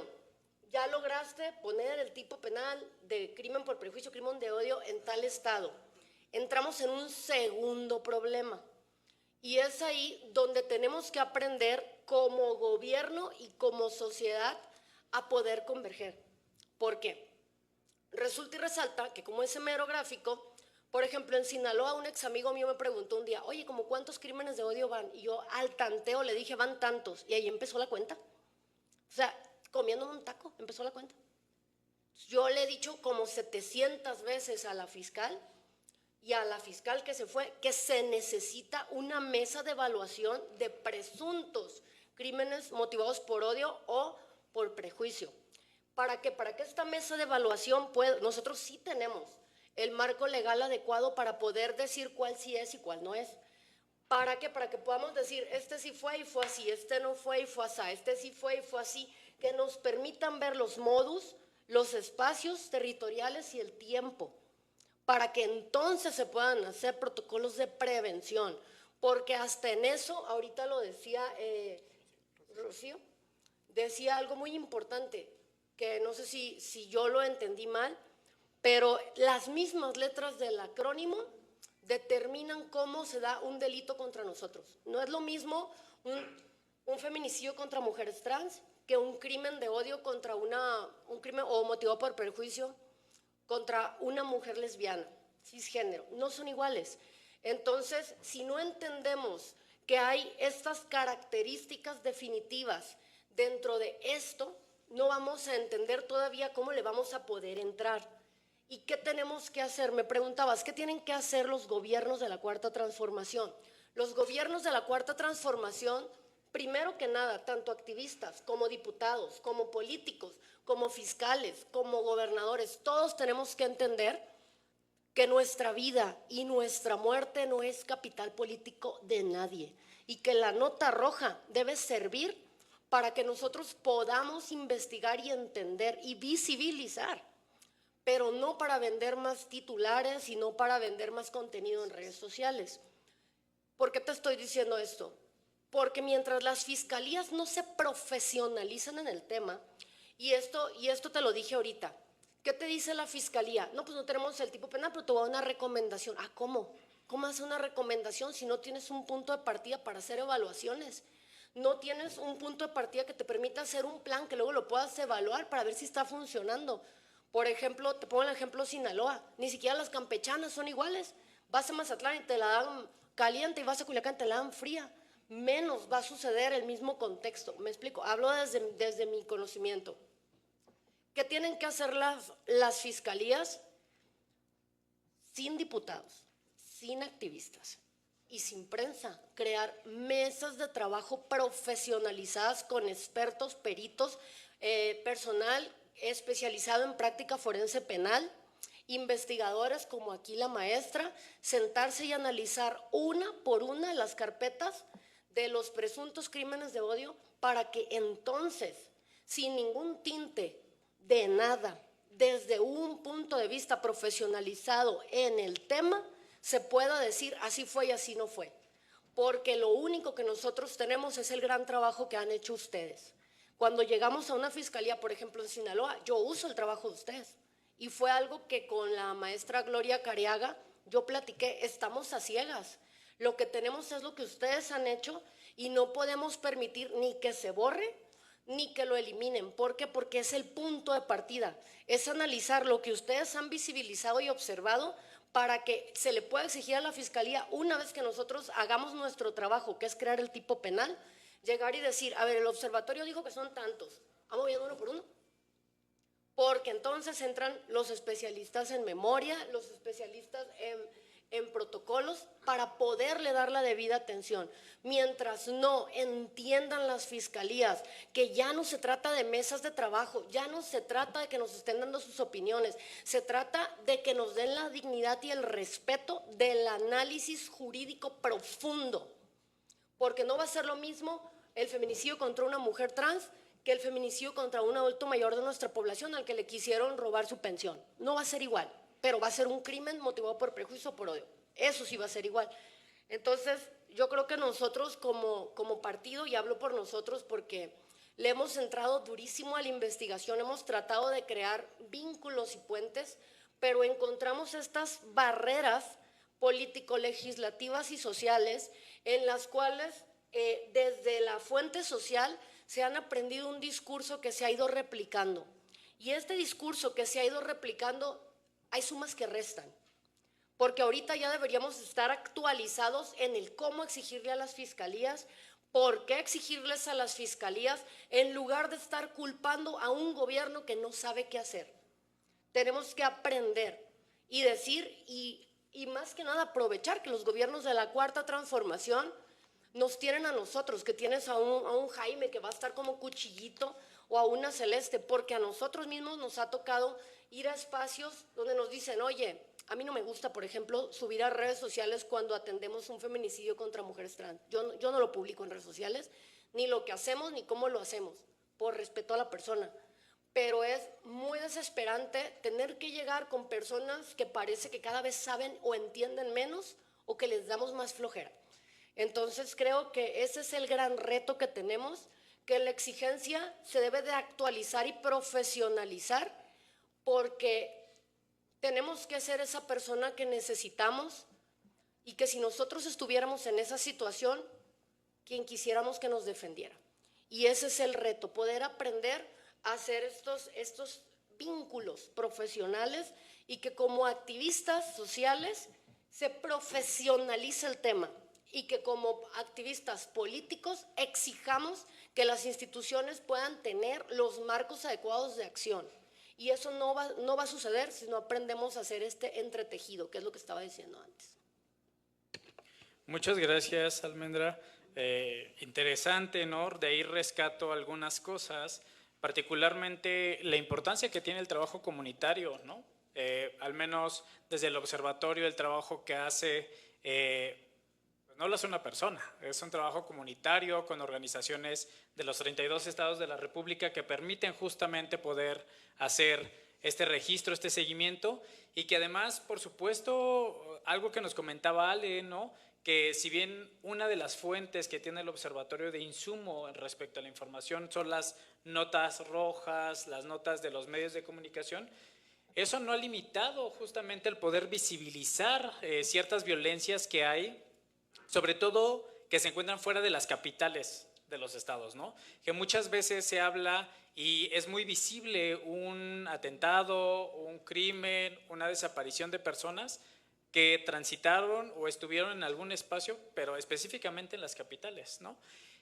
ya lograste poner el tipo penal de crimen por prejuicio, crimen de odio en tal estado. Entramos en un segundo problema. Y es ahí donde tenemos que aprender como gobierno y como sociedad a poder converger. ¿Por qué? Resulta y resalta que como es hemerográfico, por ejemplo, en Sinaloa un ex amigo mío me preguntó un día, oye, ¿cómo cuántos crímenes de odio van? Y yo al tanteo le dije, van tantos. Y ahí empezó la cuenta. O sea, comiéndome un taco, empezó la cuenta. Yo le he dicho como 700 veces a la fiscal y a la fiscal que se fue que se necesita una mesa de evaluación de presuntos crímenes motivados por odio o por prejuicio. ¿Para qué? Para que esta mesa de evaluación pueda, nosotros sí tenemos el marco legal adecuado para poder decir cuál sí es y cuál no es. ¿Para qué? Para que podamos decir, este sí fue y fue así, este no fue y fue así, este sí fue y fue así, que nos permitan ver los modus, los espacios territoriales y el tiempo, para que entonces se puedan hacer protocolos de prevención, porque hasta en eso, ahorita lo decía Rocío, decía algo muy importante, que no sé si yo lo entendí mal, pero las mismas letras del acrónimo determinan cómo se da un delito contra nosotros. No es lo mismo un feminicidio contra mujeres trans que un crimen de odio contra un crimen o motivado por perjuicio contra una mujer lesbiana, cisgénero. No son iguales. Entonces, si no entendemos que hay estas características definitivas dentro de esto, no vamos a entender todavía cómo le vamos a poder entrar. ¿Y qué tenemos que hacer? Me preguntabas, ¿qué tienen que hacer los gobiernos de la Cuarta Transformación? Los gobiernos de la Cuarta Transformación, primero que nada, tanto activistas como diputados, como políticos, como fiscales, como gobernadores, todos tenemos que entender que nuestra vida y nuestra muerte no es capital político de nadie y que la nota roja debe servir para que nosotros podamos investigar y entender y visibilizar, pero no para vender más titulares y no para vender más contenido en redes sociales. ¿Por qué te estoy diciendo esto? Porque mientras las fiscalías no se profesionalizan en el tema, y esto te lo dije ahorita, ¿qué te dice la fiscalía? No, pues no tenemos el tipo penal, pero te voy a dar una recomendación. Ah, ¿cómo? ¿Cómo hacer una recomendación si no tienes un punto de partida para hacer evaluaciones? No tienes un punto de partida que te permita hacer un plan que luego lo puedas evaluar para ver si está funcionando. Por ejemplo, te pongo el ejemplo Sinaloa, ni siquiera las campechanas son iguales. Vas a Mazatlán y te la dan caliente y vas a Culiacán y te la dan fría. Menos va a suceder el mismo contexto. ¿Me explico? Hablo desde mi conocimiento. ¿Qué tienen que hacer las fiscalías? Sin diputados, sin activistas, y sin prensa, crear mesas de trabajo profesionalizadas con expertos, peritos, personal especializado en práctica forense penal, investigadores como aquí la maestra, sentarse y analizar una por una las carpetas de los presuntos crímenes de odio para que entonces, sin ningún tinte de nada, desde un punto de vista profesionalizado en el tema, se pueda decir así fue y así no fue. Porque lo único que nosotros tenemos es el gran trabajo que han hecho ustedes. Cuando llegamos a una fiscalía, por ejemplo en Sinaloa, yo uso el trabajo de ustedes. Y fue algo que con la maestra Gloria Cariaga yo platiqué, estamos a ciegas. Lo que tenemos es lo que ustedes han hecho y no podemos permitir ni que se borre ni que lo eliminen. ¿Por qué? Porque es el punto de partida. Es analizar lo que ustedes han visibilizado y observado para que se le pueda exigir a la Fiscalía, una vez que nosotros hagamos nuestro trabajo, que es crear el tipo penal, llegar y decir, a ver, el observatorio dijo que son tantos, vamos viendo uno por uno. Porque entonces entran los especialistas en memoria, los especialistas en protocolos para poderle dar la debida atención. Mientras no entiendan las fiscalías que ya no se trata de mesas de trabajo, ya no se trata de que nos estén dando sus opiniones, se trata de que nos den la dignidad y el respeto del análisis jurídico profundo. Porque no va a ser lo mismo el feminicidio contra una mujer trans que el feminicidio contra un adulto mayor de nuestra población al que le quisieron robar su pensión. No va a ser igual, pero va a ser un crimen motivado por prejuicio o por odio. Eso sí va a ser igual. Entonces, yo creo que nosotros como partido, y hablo por nosotros porque le hemos entrado durísimo a la investigación, hemos tratado de crear vínculos y puentes, pero encontramos estas barreras político-legislativas y sociales en las cuales desde la fuente social se han aprendido un discurso que se ha ido replicando. Y este discurso que se ha ido replicando, hay sumas que restan. Porque ahorita ya deberíamos estar actualizados en el cómo exigirle a las fiscalías, por qué exigirles a las fiscalías, en lugar de estar culpando a un gobierno que no sabe qué hacer. Tenemos que aprender y decir, y más que nada aprovechar que los gobiernos de la Cuarta Transformación nos tienen a nosotros, que tienes a un Jaime que va a estar como cuchillito o a una Celeste, porque a nosotros mismos nos ha tocado ir a espacios donde nos dicen, oye, a mí no me gusta, por ejemplo, subir a redes sociales cuando atendemos un feminicidio contra mujeres trans. Yo no lo publico en redes sociales, ni lo que hacemos, ni cómo lo hacemos, por respeto a la persona. Pero es muy desesperante tener que llegar con personas que parece que cada vez saben o entienden menos o que les damos más flojera. Entonces creo que ese es el gran reto que tenemos, que la exigencia se debe de actualizar y profesionalizar, porque tenemos que ser esa persona que necesitamos y que si nosotros estuviéramos en esa situación, quien quisiéramos que nos defendiera. Y ese es el reto, poder aprender a hacer estos vínculos profesionales y que como activistas sociales se profesionalice el tema. Y que como activistas políticos exijamos que las instituciones puedan tener los marcos adecuados de acción. Y eso no va a suceder si no aprendemos a hacer este entretejido, que es lo que estaba diciendo antes. Muchas gracias, Almendra. Interesante, ¿no? De ahí rescato algunas cosas, particularmente la importancia que tiene el trabajo comunitario, ¿no? Al menos desde el observatorio, el trabajo que hace… no lo hace una persona, es un trabajo comunitario con organizaciones de los 32 estados de la República que permiten justamente poder hacer este registro, este seguimiento y que además, por supuesto, algo que nos comentaba Ale, ¿no? Que si bien una de las fuentes que tiene el observatorio de insumo respecto a la información son las notas rojas, las notas de los medios de comunicación, eso no ha limitado justamente el poder visibilizar ciertas violencias que hay, sobre todo que se encuentran fuera de las capitales de los estados, ¿no? Que muchas veces se habla y es muy visible un atentado, un crimen, una desaparición de personas que transitaron o estuvieron en algún espacio, pero específicamente en las capitales, ¿no?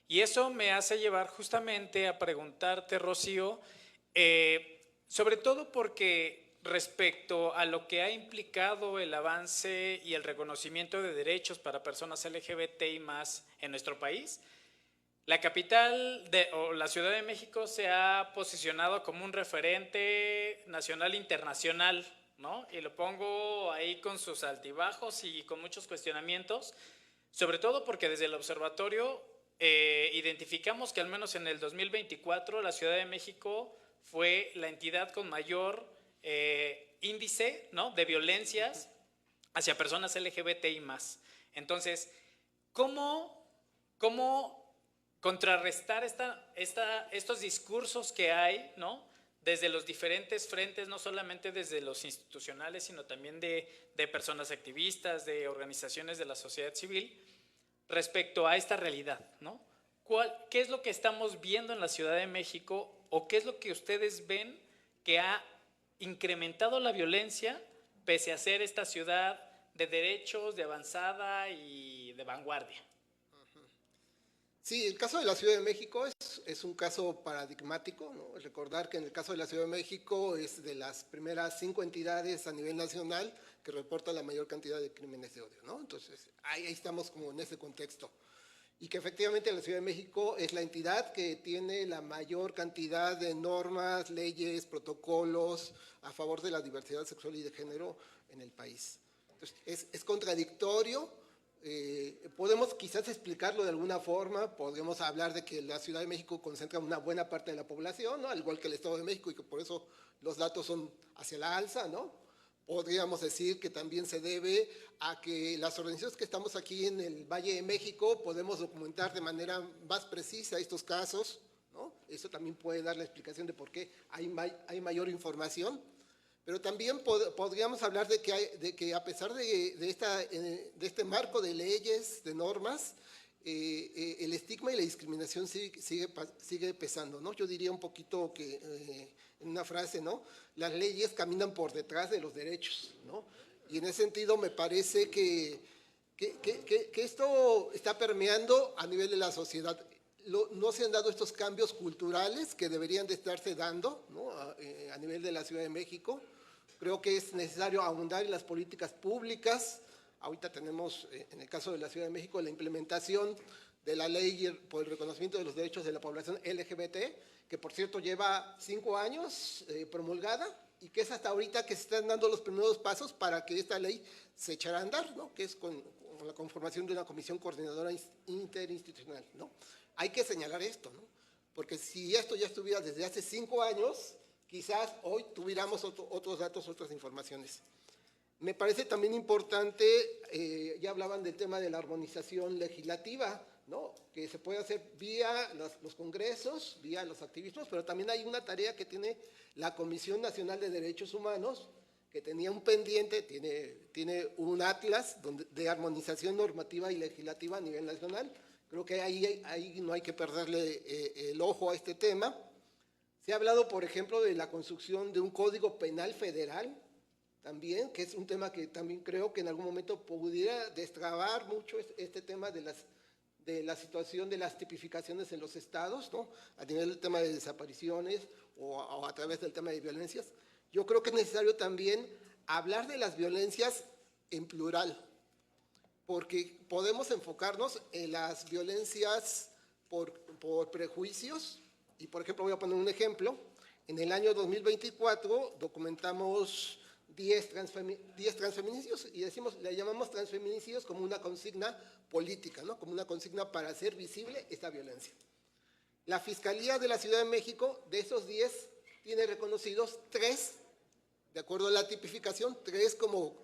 Y eso me hace llevar justamente a preguntarte, Rocío, sobre todo porque respecto a lo que ha implicado el avance y el reconocimiento de derechos para personas LGBTI más en nuestro país, la capital o la Ciudad de México se ha posicionado como un referente nacional e internacional, ¿no? Y lo pongo ahí con sus altibajos y con muchos cuestionamientos, sobre todo porque desde el observatorio identificamos que al menos en el 2024 la Ciudad de México fue la entidad con mayor índice, ¿no?, de violencias hacia personas LGBTI más. Entonces, ¿cómo contrarrestar estos discursos que hay, ¿no?, desde los diferentes frentes, no solamente desde los institucionales, sino también de personas activistas, de organizaciones de la sociedad civil, respecto a esta realidad, ¿no? ¿Qué es lo que estamos viendo en la Ciudad de México o qué es lo que ustedes ven que ha incrementado la violencia pese a ser esta ciudad de derechos, de avanzada y de vanguardia? Sí, el caso de la Ciudad de México es un caso paradigmático, ¿no? Recordar que en el caso de la Ciudad de México es de las primeras 5 entidades a nivel nacional que reportan la mayor cantidad de crímenes de odio, ¿no? Entonces, ahí estamos como en ese contexto. Y que efectivamente la Ciudad de México es la entidad que tiene la mayor cantidad de normas, leyes, protocolos a favor de la diversidad sexual y de género en el país. Entonces, es contradictorio. Podemos quizás explicarlo de alguna forma, podríamos hablar de que la Ciudad de México concentra una buena parte de la población, ¿no?, al igual que el Estado de México, y que por eso los datos son hacia la alza, ¿no? Podríamos decir que también se debe a que las organizaciones que estamos aquí en el Valle de México podemos documentar de manera más precisa estos casos, ¿no? Eso también puede dar la explicación de por qué hay mayor información. Pero también podríamos hablar de que a pesar de este marco de leyes, de normas, el estigma y la discriminación sigue pesando, ¿no? Yo diría un poquito que, en una frase, ¿no?, las leyes caminan por detrás de los derechos, ¿no? Y en ese sentido me parece que esto está permeando a nivel de la sociedad. No se han dado estos cambios culturales que deberían de estarse dando, ¿no?, a nivel de la Ciudad de México. Creo que es necesario abundar en las políticas públicas. Ahorita tenemos, en el caso de la Ciudad de México, la implementación de la ley por el reconocimiento de los derechos de la población LGBT, que por cierto lleva 5 años promulgada, y que es hasta ahorita que se están dando los primeros pasos para que esta ley se echara a andar, ¿no?, que es con la conformación de una comisión coordinadora interinstitucional, ¿no? Hay que señalar esto, ¿no?, porque si esto ya estuviera desde hace 5 años, quizás hoy tuviéramos otros datos, otras informaciones. Me parece también importante, ya hablaban del tema de la armonización legislativa, ¿no?, que se puede hacer vía los congresos, vía los activismos, pero también hay una tarea que tiene la Comisión Nacional de Derechos Humanos, que tenía un pendiente, tiene un atlas de armonización normativa y legislativa a nivel nacional. Creo que ahí no hay que perderle el ojo a este tema. Se ha hablado, por ejemplo, de la construcción de un código penal federal, también, que es un tema que también creo que en algún momento pudiera destrabar mucho este tema de la situación de las tipificaciones en los estados, ¿no?, a nivel del tema de desapariciones o a través del tema de violencias. Yo creo que es necesario también hablar de las violencias en plural, porque podemos enfocarnos en las violencias por prejuicios. Y, por ejemplo, voy a poner un ejemplo. En el año 2024 documentamos 10 transfeminicidios y le llamamos transfeminicidios como una consigna política, ¿no?, como una consigna para hacer visible esta violencia. La Fiscalía de la Ciudad de México, de esos 10, tiene reconocidos 3, de acuerdo a la tipificación, 3 como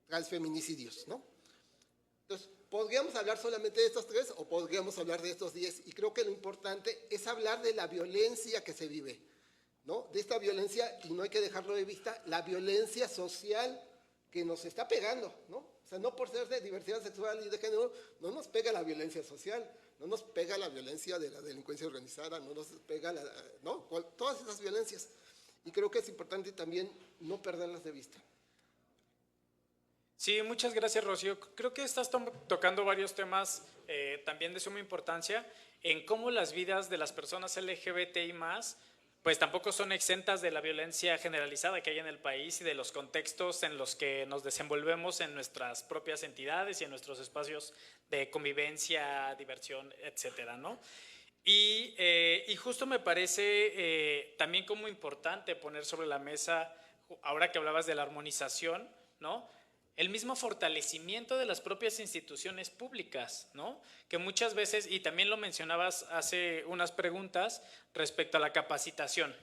transfeminicidios, ¿no? Entonces, podríamos hablar solamente de estos 3 o podríamos hablar de estos 10, y creo que lo importante es hablar de la violencia que se vive, ¿no?, de esta violencia, y no hay que dejarlo de vista, la violencia social que nos está pegando, ¿no? O sea, no por ser de diversidad sexual y de género, no nos pega la violencia social, no nos pega la violencia de la delincuencia organizada, no nos pega ¿no?, todas esas violencias. Y creo que es importante también no perderlas de vista. Sí, muchas gracias, Rocío. Creo que estás tocando varios temas también de suma importancia en cómo las vidas de las personas LGBTI+, pues tampoco son exentas de la violencia generalizada que hay en el país y de los contextos en los que nos desenvolvemos en nuestras propias entidades y en nuestros espacios de convivencia, diversión, etcétera, ¿no? Y justo me parece también como importante poner sobre la mesa, ahora que hablabas de la armonización, ¿no?, el mismo fortalecimiento de las propias instituciones públicas, ¿no?, que muchas veces, y también lo mencionabas hace unas preguntas respecto a la capacitación,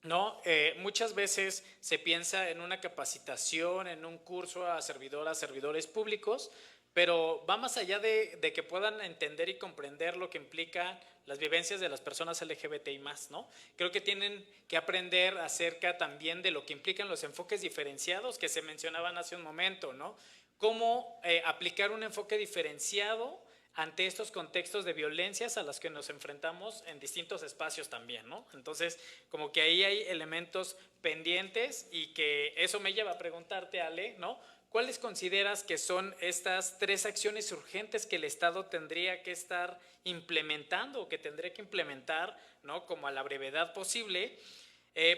¿no? Muchas veces se piensa en una capacitación, en un curso a servidores públicos, pero va más allá de que puedan entender y comprender lo que implica las vivencias de las personas LGBTI+, ¿no? Creo que tienen que aprender acerca también de lo que implican los enfoques diferenciados que se mencionaban hace un momento, ¿no? Cómo aplicar un enfoque diferenciado ante estos contextos de violencias a las que nos enfrentamos en distintos espacios también, ¿no? Entonces, como que ahí hay elementos pendientes y que eso me lleva a preguntarte, Ale, ¿no?, ¿cuáles consideras que son estas 3 acciones urgentes que el Estado tendría que estar implementando o que tendría que implementar, ¿no?, como a la brevedad posible,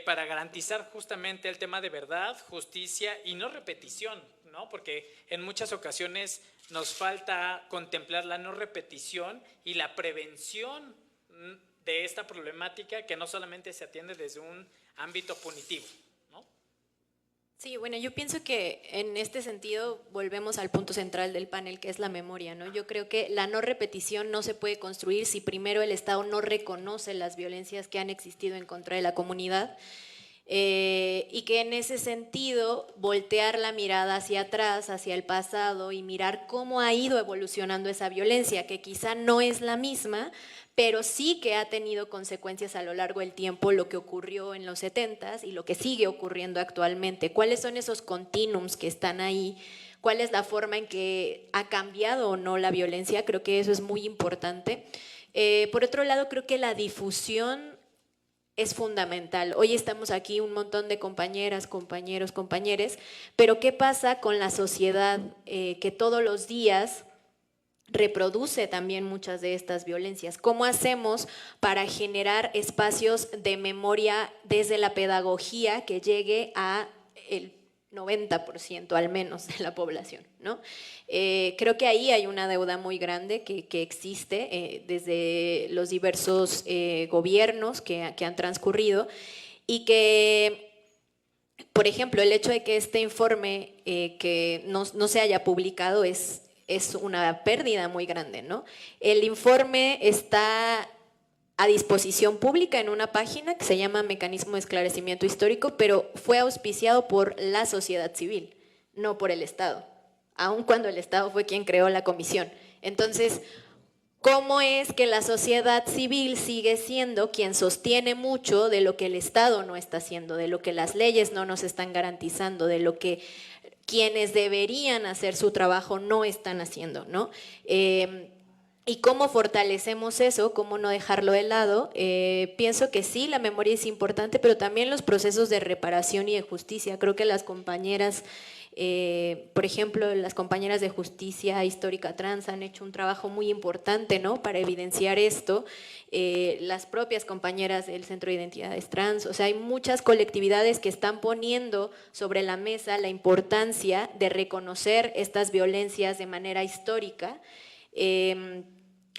para garantizar justamente el tema de verdad, justicia y no repetición, ¿no? Porque en muchas ocasiones nos falta contemplar la no repetición y la prevención de esta problemática que no solamente se atiende desde un ámbito punitivo. Sí, bueno, yo pienso que en este sentido volvemos al punto central del panel, que es la memoria, ¿no? Yo creo que la no repetición no se puede construir si primero el Estado no reconoce las violencias que han existido en contra de la comunidad, y que en ese sentido voltear la mirada hacia atrás, hacia el pasado y mirar cómo ha ido evolucionando esa violencia, que quizá no es la misma, pero sí que ha tenido consecuencias a lo largo del tiempo, lo que ocurrió en los 70s y lo que sigue ocurriendo actualmente. ¿Cuáles son esos continuums que están ahí? ¿Cuál es la forma en que ha cambiado o no la violencia? Creo que eso es muy importante. Por otro lado, creo que la difusión es fundamental. Hoy estamos aquí un montón de compañeras, compañeros, compañeres, pero ¿qué pasa con la sociedad que todos los días reproduce también muchas de estas violencias? ¿Cómo hacemos para generar espacios de memoria desde la pedagogía que llegue a el 90% al menos de la población, ¿no? Creo que ahí hay una deuda muy grande que existe desde los diversos gobiernos que han transcurrido y que, por ejemplo, el hecho de que este informe que no se haya publicado es una pérdida muy grande, ¿no? El informe está a disposición pública en una página que se llama Mecanismo de Esclarecimiento Histórico, pero fue auspiciado por la sociedad civil, no por el Estado, aun cuando el Estado fue quien creó la comisión. Entonces, ¿cómo es que la sociedad civil sigue siendo quien sostiene mucho de lo que el Estado no está haciendo, de lo que las leyes no nos están garantizando, de lo que quienes deberían hacer su trabajo no están haciendo, ¿no? ¿Y cómo fortalecemos eso? ¿Cómo no dejarlo de lado? Pienso que sí, la memoria es importante, pero también los procesos de reparación y de justicia. Creo que las compañeras, por ejemplo, las compañeras de justicia histórica trans han hecho un trabajo muy importante, ¿no?, para evidenciar esto. Las propias compañeras del Centro de Identidades Trans, o sea, hay muchas colectividades que están poniendo sobre la mesa la importancia de reconocer estas violencias de manera histórica.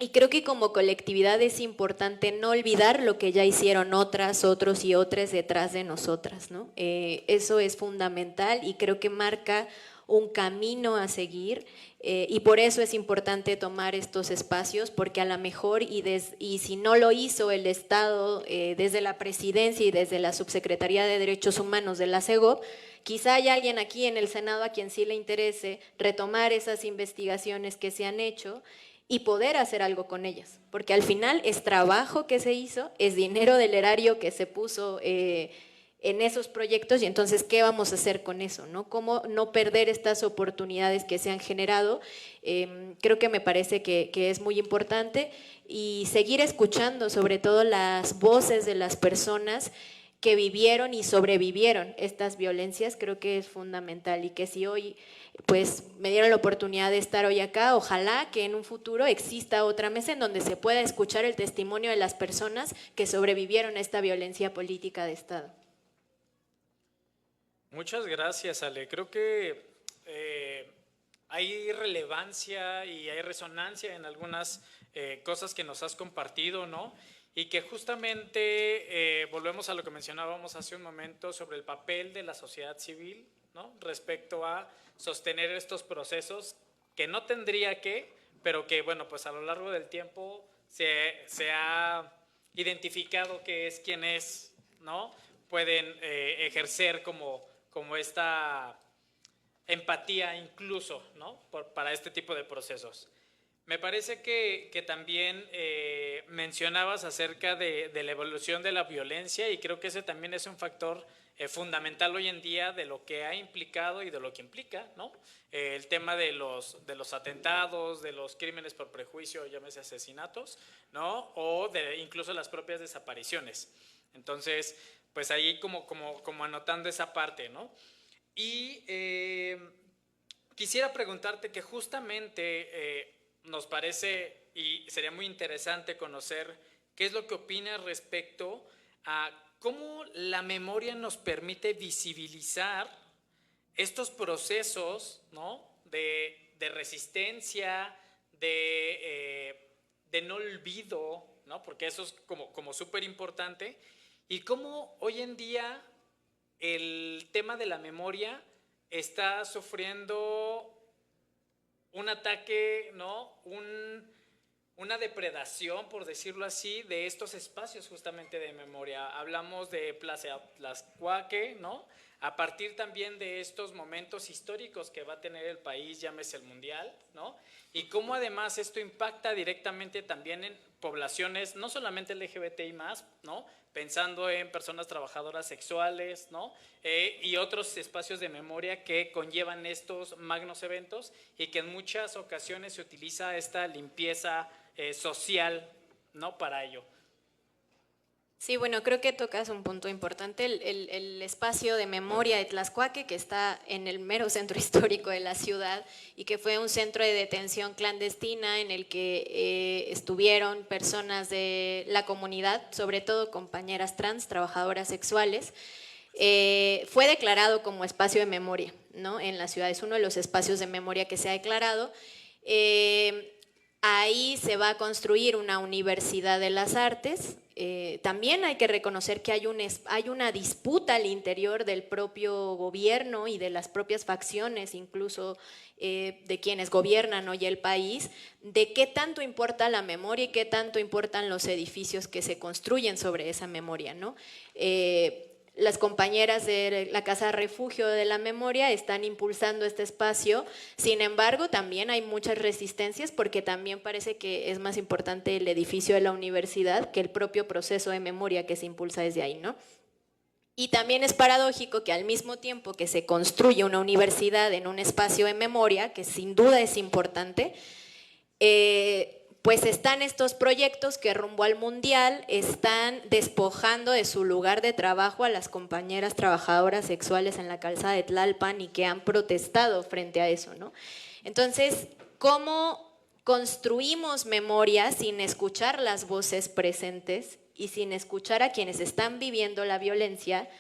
Y creo que como colectividad es importante no olvidar lo que ya hicieron otras, otros y otras detrás de nosotras, ¿no? Eso es fundamental y creo que marca un camino a seguir, y por eso es importante tomar estos espacios, porque a lo mejor, y si no lo hizo el Estado desde la Presidencia y desde la Subsecretaría de Derechos Humanos de la CEGOP, quizá hay alguien aquí en el Senado a quien sí le interese retomar esas investigaciones que se han hecho y poder hacer algo con ellas, porque al final es trabajo que se hizo, es dinero del erario que se puso en esos proyectos, y entonces, ¿qué vamos a hacer con eso, no? ¿Cómo no perder estas oportunidades que se han generado? Creo que me parece que es muy importante, y seguir escuchando sobre todo las voces de las personas que vivieron y sobrevivieron estas violencias, creo que es fundamental, y que si hoy pues me dieron la oportunidad de estar hoy acá, ojalá que en un futuro exista otra mesa en donde se pueda escuchar el testimonio de las personas que sobrevivieron a esta violencia política de Estado. Muchas gracias, Ale. Creo que hay relevancia y hay resonancia en algunas cosas que nos has compartido, ¿no? Y que justamente volvemos a lo que mencionábamos hace un momento sobre el papel de la sociedad civil, ¿no? Respecto a sostener estos procesos que no tendría que, pero que, bueno, pues a lo largo del tiempo se ha identificado que es quienes, ¿no? Pueden ejercer como esta empatía incluso, ¿no? Para este tipo de procesos. Me parece que también mencionabas acerca de la evolución de la violencia, y creo que ese también es un factor fundamental hoy en día de lo que ha implicado y de lo que implica, ¿no? El tema de los atentados, de los crímenes por prejuicio, llámese asesinatos, ¿no? O de incluso las propias desapariciones. Entonces, pues ahí como anotando esa parte, ¿no? Y quisiera preguntarte que justamente nos parece y sería muy interesante conocer qué es lo que opinas respecto a cómo la memoria nos permite visibilizar estos procesos, ¿no? de resistencia, de no olvido, ¿no? Porque eso es como súper importante, y cómo hoy en día el tema de la memoria está sufriendo un ataque, ¿no? Una depredación, por decirlo así, de estos espacios justamente de memoria. Hablamos de Plaza Tlaxcuaque, ¿no? A partir también de estos momentos históricos que va a tener el país, llámese el Mundial, ¿no? Y cómo además esto impacta directamente también en poblaciones, no solamente LGBTI+, ¿no? Pensando en personas trabajadoras sexuales, ¿no? Y otros espacios de memoria que conllevan estos magnos eventos, y que en muchas ocasiones se utiliza esta limpieza social, ¿no? Para ello. Sí, bueno, creo que tocas un punto importante, el espacio de memoria de Tlaxcuaque, que está en el mero centro histórico de la ciudad y que fue un centro de detención clandestina en el que estuvieron personas de la comunidad, sobre todo compañeras trans, trabajadoras sexuales. Fue declarado como espacio de memoria, ¿no? En la ciudad, es uno de los espacios de memoria que se ha declarado. Ahí se va a construir una universidad de las artes. También hay que reconocer que hay una disputa al interior del propio gobierno y de las propias facciones, incluso de quienes gobiernan hoy el país, de qué tanto importa la memoria y qué tanto importan los edificios que se construyen sobre esa memoria, ¿no? Las compañeras de la Casa Refugio de la Memoria están impulsando este espacio, sin embargo también hay muchas resistencias porque también parece que es más importante el edificio de la universidad que el propio proceso de memoria que se impulsa desde ahí, ¿no? Y también es paradójico que al mismo tiempo que se construye una universidad en un espacio de memoria, que sin duda es importante, pues están estos proyectos que rumbo al Mundial están despojando de su lugar de trabajo a las compañeras trabajadoras sexuales en la calzada de Tlalpan y que han protestado frente a eso, ¿no? Entonces, ¿cómo construimos memoria sin escuchar las voces presentes y sin escuchar a quienes están viviendo la violencia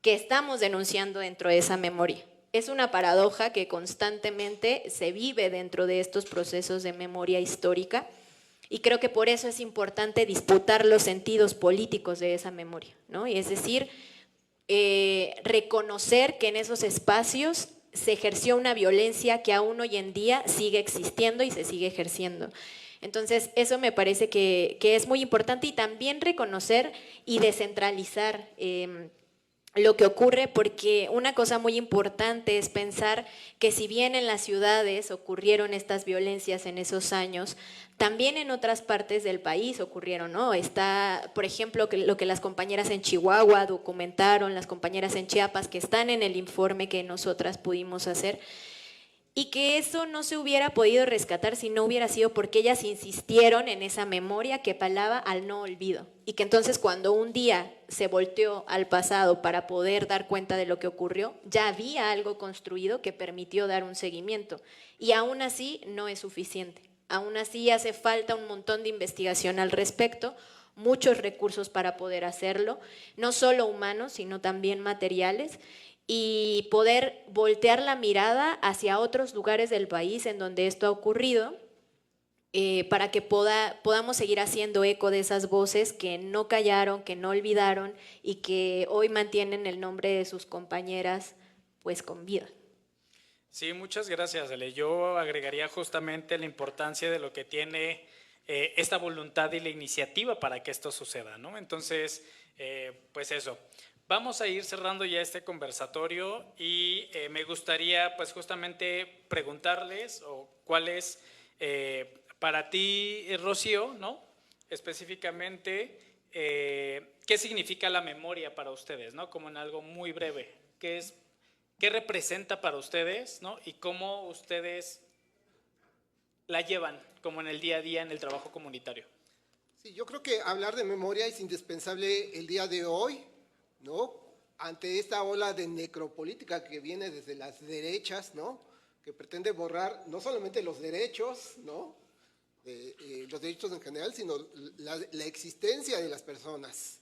que estamos denunciando dentro de esa memoria? Es una paradoja que constantemente se vive dentro de estos procesos de memoria histórica. Y creo que por eso es importante disputar los sentidos políticos de esa memoria, ¿no? Y es decir, reconocer que en esos espacios se ejerció una violencia que aún hoy en día sigue existiendo y se sigue ejerciendo. Entonces, eso me parece que es muy importante, y también reconocer y descentralizar lo que ocurre, porque una cosa muy importante es pensar que si bien en las ciudades ocurrieron estas violencias en esos años, también en otras partes del país ocurrieron, ¿no? Está, por ejemplo, lo que las compañeras en Chihuahua documentaron, las compañeras en Chiapas, que están en el informe que nosotras pudimos hacer. y que eso no se hubiera podido rescatar si no hubiera sido porque ellas insistieron en esa memoria que apelaba al no olvido, y que entonces cuando un día se volteó al pasado para poder dar cuenta de lo que ocurrió, ya había algo construido que permitió dar un seguimiento, y aún así no es suficiente, aún así hace falta un montón de investigación al respecto, muchos recursos para poder hacerlo, no solo humanos, sino también materiales, y poder voltear la mirada hacia otros lugares del país en donde esto ha ocurrido, para que podamos seguir haciendo eco de esas voces que no callaron, que no olvidaron y que hoy mantienen el nombre de sus compañeras pues con vida. Sí, muchas gracias, Ale. Yo agregaría justamente la importancia de lo que tiene esta voluntad y la iniciativa para que esto suceda, ¿no? Entonces, pues eso. Vamos a ir cerrando ya este conversatorio y me gustaría pues justamente preguntarles o cuál es para ti, Rocío, ¿no? Específicamente, ¿qué significa la memoria para ustedes, ¿no? Como en algo muy breve, ¿qué representa para ustedes, ¿no? Y cómo ustedes la llevan como en el día a día en el trabajo comunitario. Sí, yo creo que hablar de memoria es indispensable el día de hoy, ¿no? Ante esta ola de necropolítica que viene desde las derechas, ¿no? Que pretende borrar no solamente los derechos, ¿no? Los derechos en general, sino la existencia de las personas,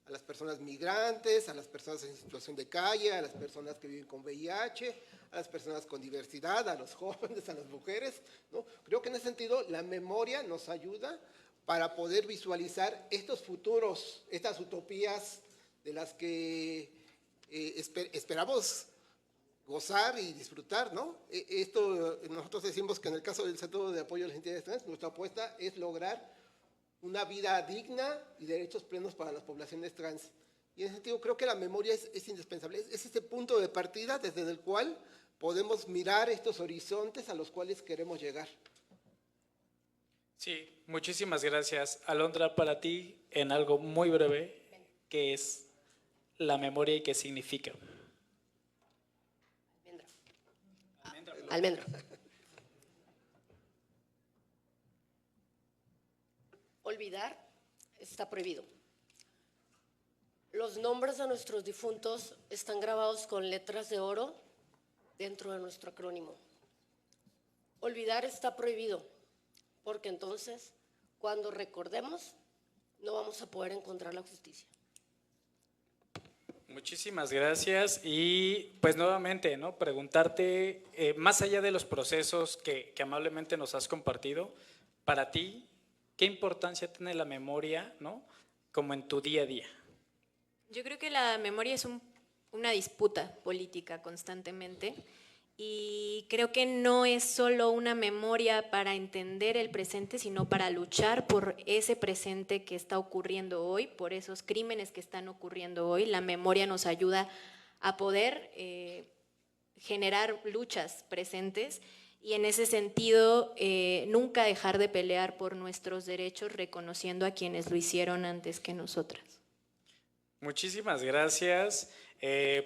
a las personas migrantes, a las personas en situación de calle, a las personas que viven con VIH, a las personas con diversidad, a los jóvenes, a las mujeres, ¿no? Creo que en ese sentido la memoria nos ayuda para poder visualizar estos futuros, estas utopías de las que esperamos gozar y disfrutar, ¿no? Esto, nosotros decimos que en el caso del Centro de Apoyo a las Entidades Trans, nuestra apuesta es lograr una vida digna y derechos plenos para las poblaciones trans. Y en ese sentido creo que la memoria es indispensable, es este punto de partida desde el cual podemos mirar estos horizontes a los cuales queremos llegar. Sí, muchísimas gracias. Alondra, para ti, en algo muy breve, ¿qué es la memoria y qué significa? Almendra. Olvidar está prohibido. Los nombres de nuestros difuntos están grabados con letras de oro dentro de nuestro acrónimo. Olvidar está prohibido, porque entonces, cuando recordemos, no vamos a poder encontrar la justicia. Muchísimas gracias y pues nuevamente, ¿no? Preguntarte, más allá de los procesos que amablemente nos has compartido, para ti, ¿qué importancia tiene la memoria, ¿no? Como en tu día a día? Yo creo que la memoria es una disputa política constantemente, y creo que no es solo una memoria para entender el presente, sino para luchar por ese presente que está ocurriendo hoy, por esos crímenes que están ocurriendo hoy. La memoria nos ayuda a poder generar luchas presentes, y en ese sentido nunca dejar de pelear por nuestros derechos, reconociendo a quienes lo hicieron antes que nosotras. Muchísimas gracias.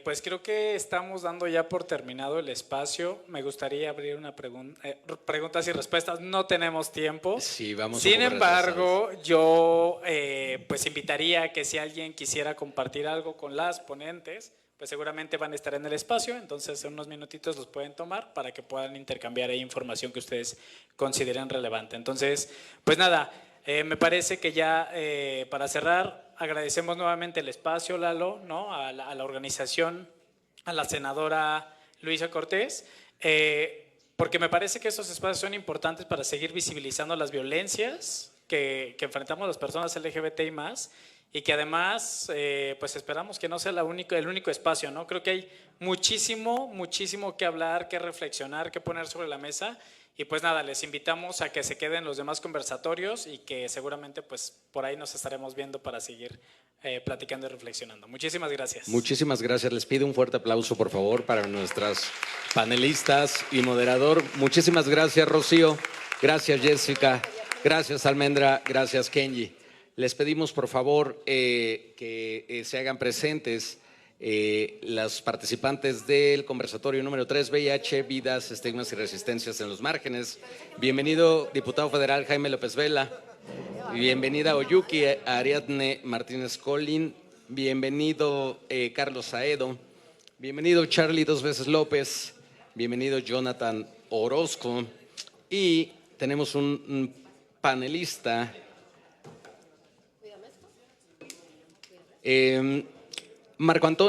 Pues creo que estamos dando ya por terminado el espacio. Me gustaría abrir una preguntas y respuestas. No tenemos tiempo. Sí, vamos. Sin embargo, yo pues invitaría a que si alguien quisiera compartir algo con las ponentes, pues seguramente van a estar en el espacio. Entonces en unos minutitos los pueden tomar para que puedan intercambiar ahí información que ustedes consideren relevante. Entonces, pues nada, me parece que ya para cerrar, agradecemos nuevamente el espacio, Lalo, ¿no? a la organización, a la senadora Luisa Cortés, porque me parece que estos espacios son importantes para seguir visibilizando las violencias que enfrentamos las personas LGBT y más, y que además pues esperamos que no sea el único espacio, ¿no? Creo que hay muchísimo que hablar, que reflexionar, que poner sobre la mesa. Y pues nada, les invitamos a que se queden los demás conversatorios y que seguramente pues por ahí nos estaremos viendo para seguir platicando y reflexionando. Muchísimas gracias. Muchísimas gracias. Les pido un fuerte aplauso, por favor, para nuestras panelistas y moderador. Muchísimas gracias, Rocío. Gracias, Jessica. Gracias, Almendra. Gracias, Kenji. Les pedimos, por favor, que se hagan presentes Las participantes del conversatorio número 3, VIH, vidas, estigmas y resistencias en los márgenes. Bienvenido, diputado federal Jaime López Vela. Bienvenida Oyuki Ariadne Martínez Colín. Bienvenido Carlos Saedo. Bienvenido Charlie dos veces López. Bienvenido Jonathan Orozco. Y tenemos un panelista. Marco Antonio.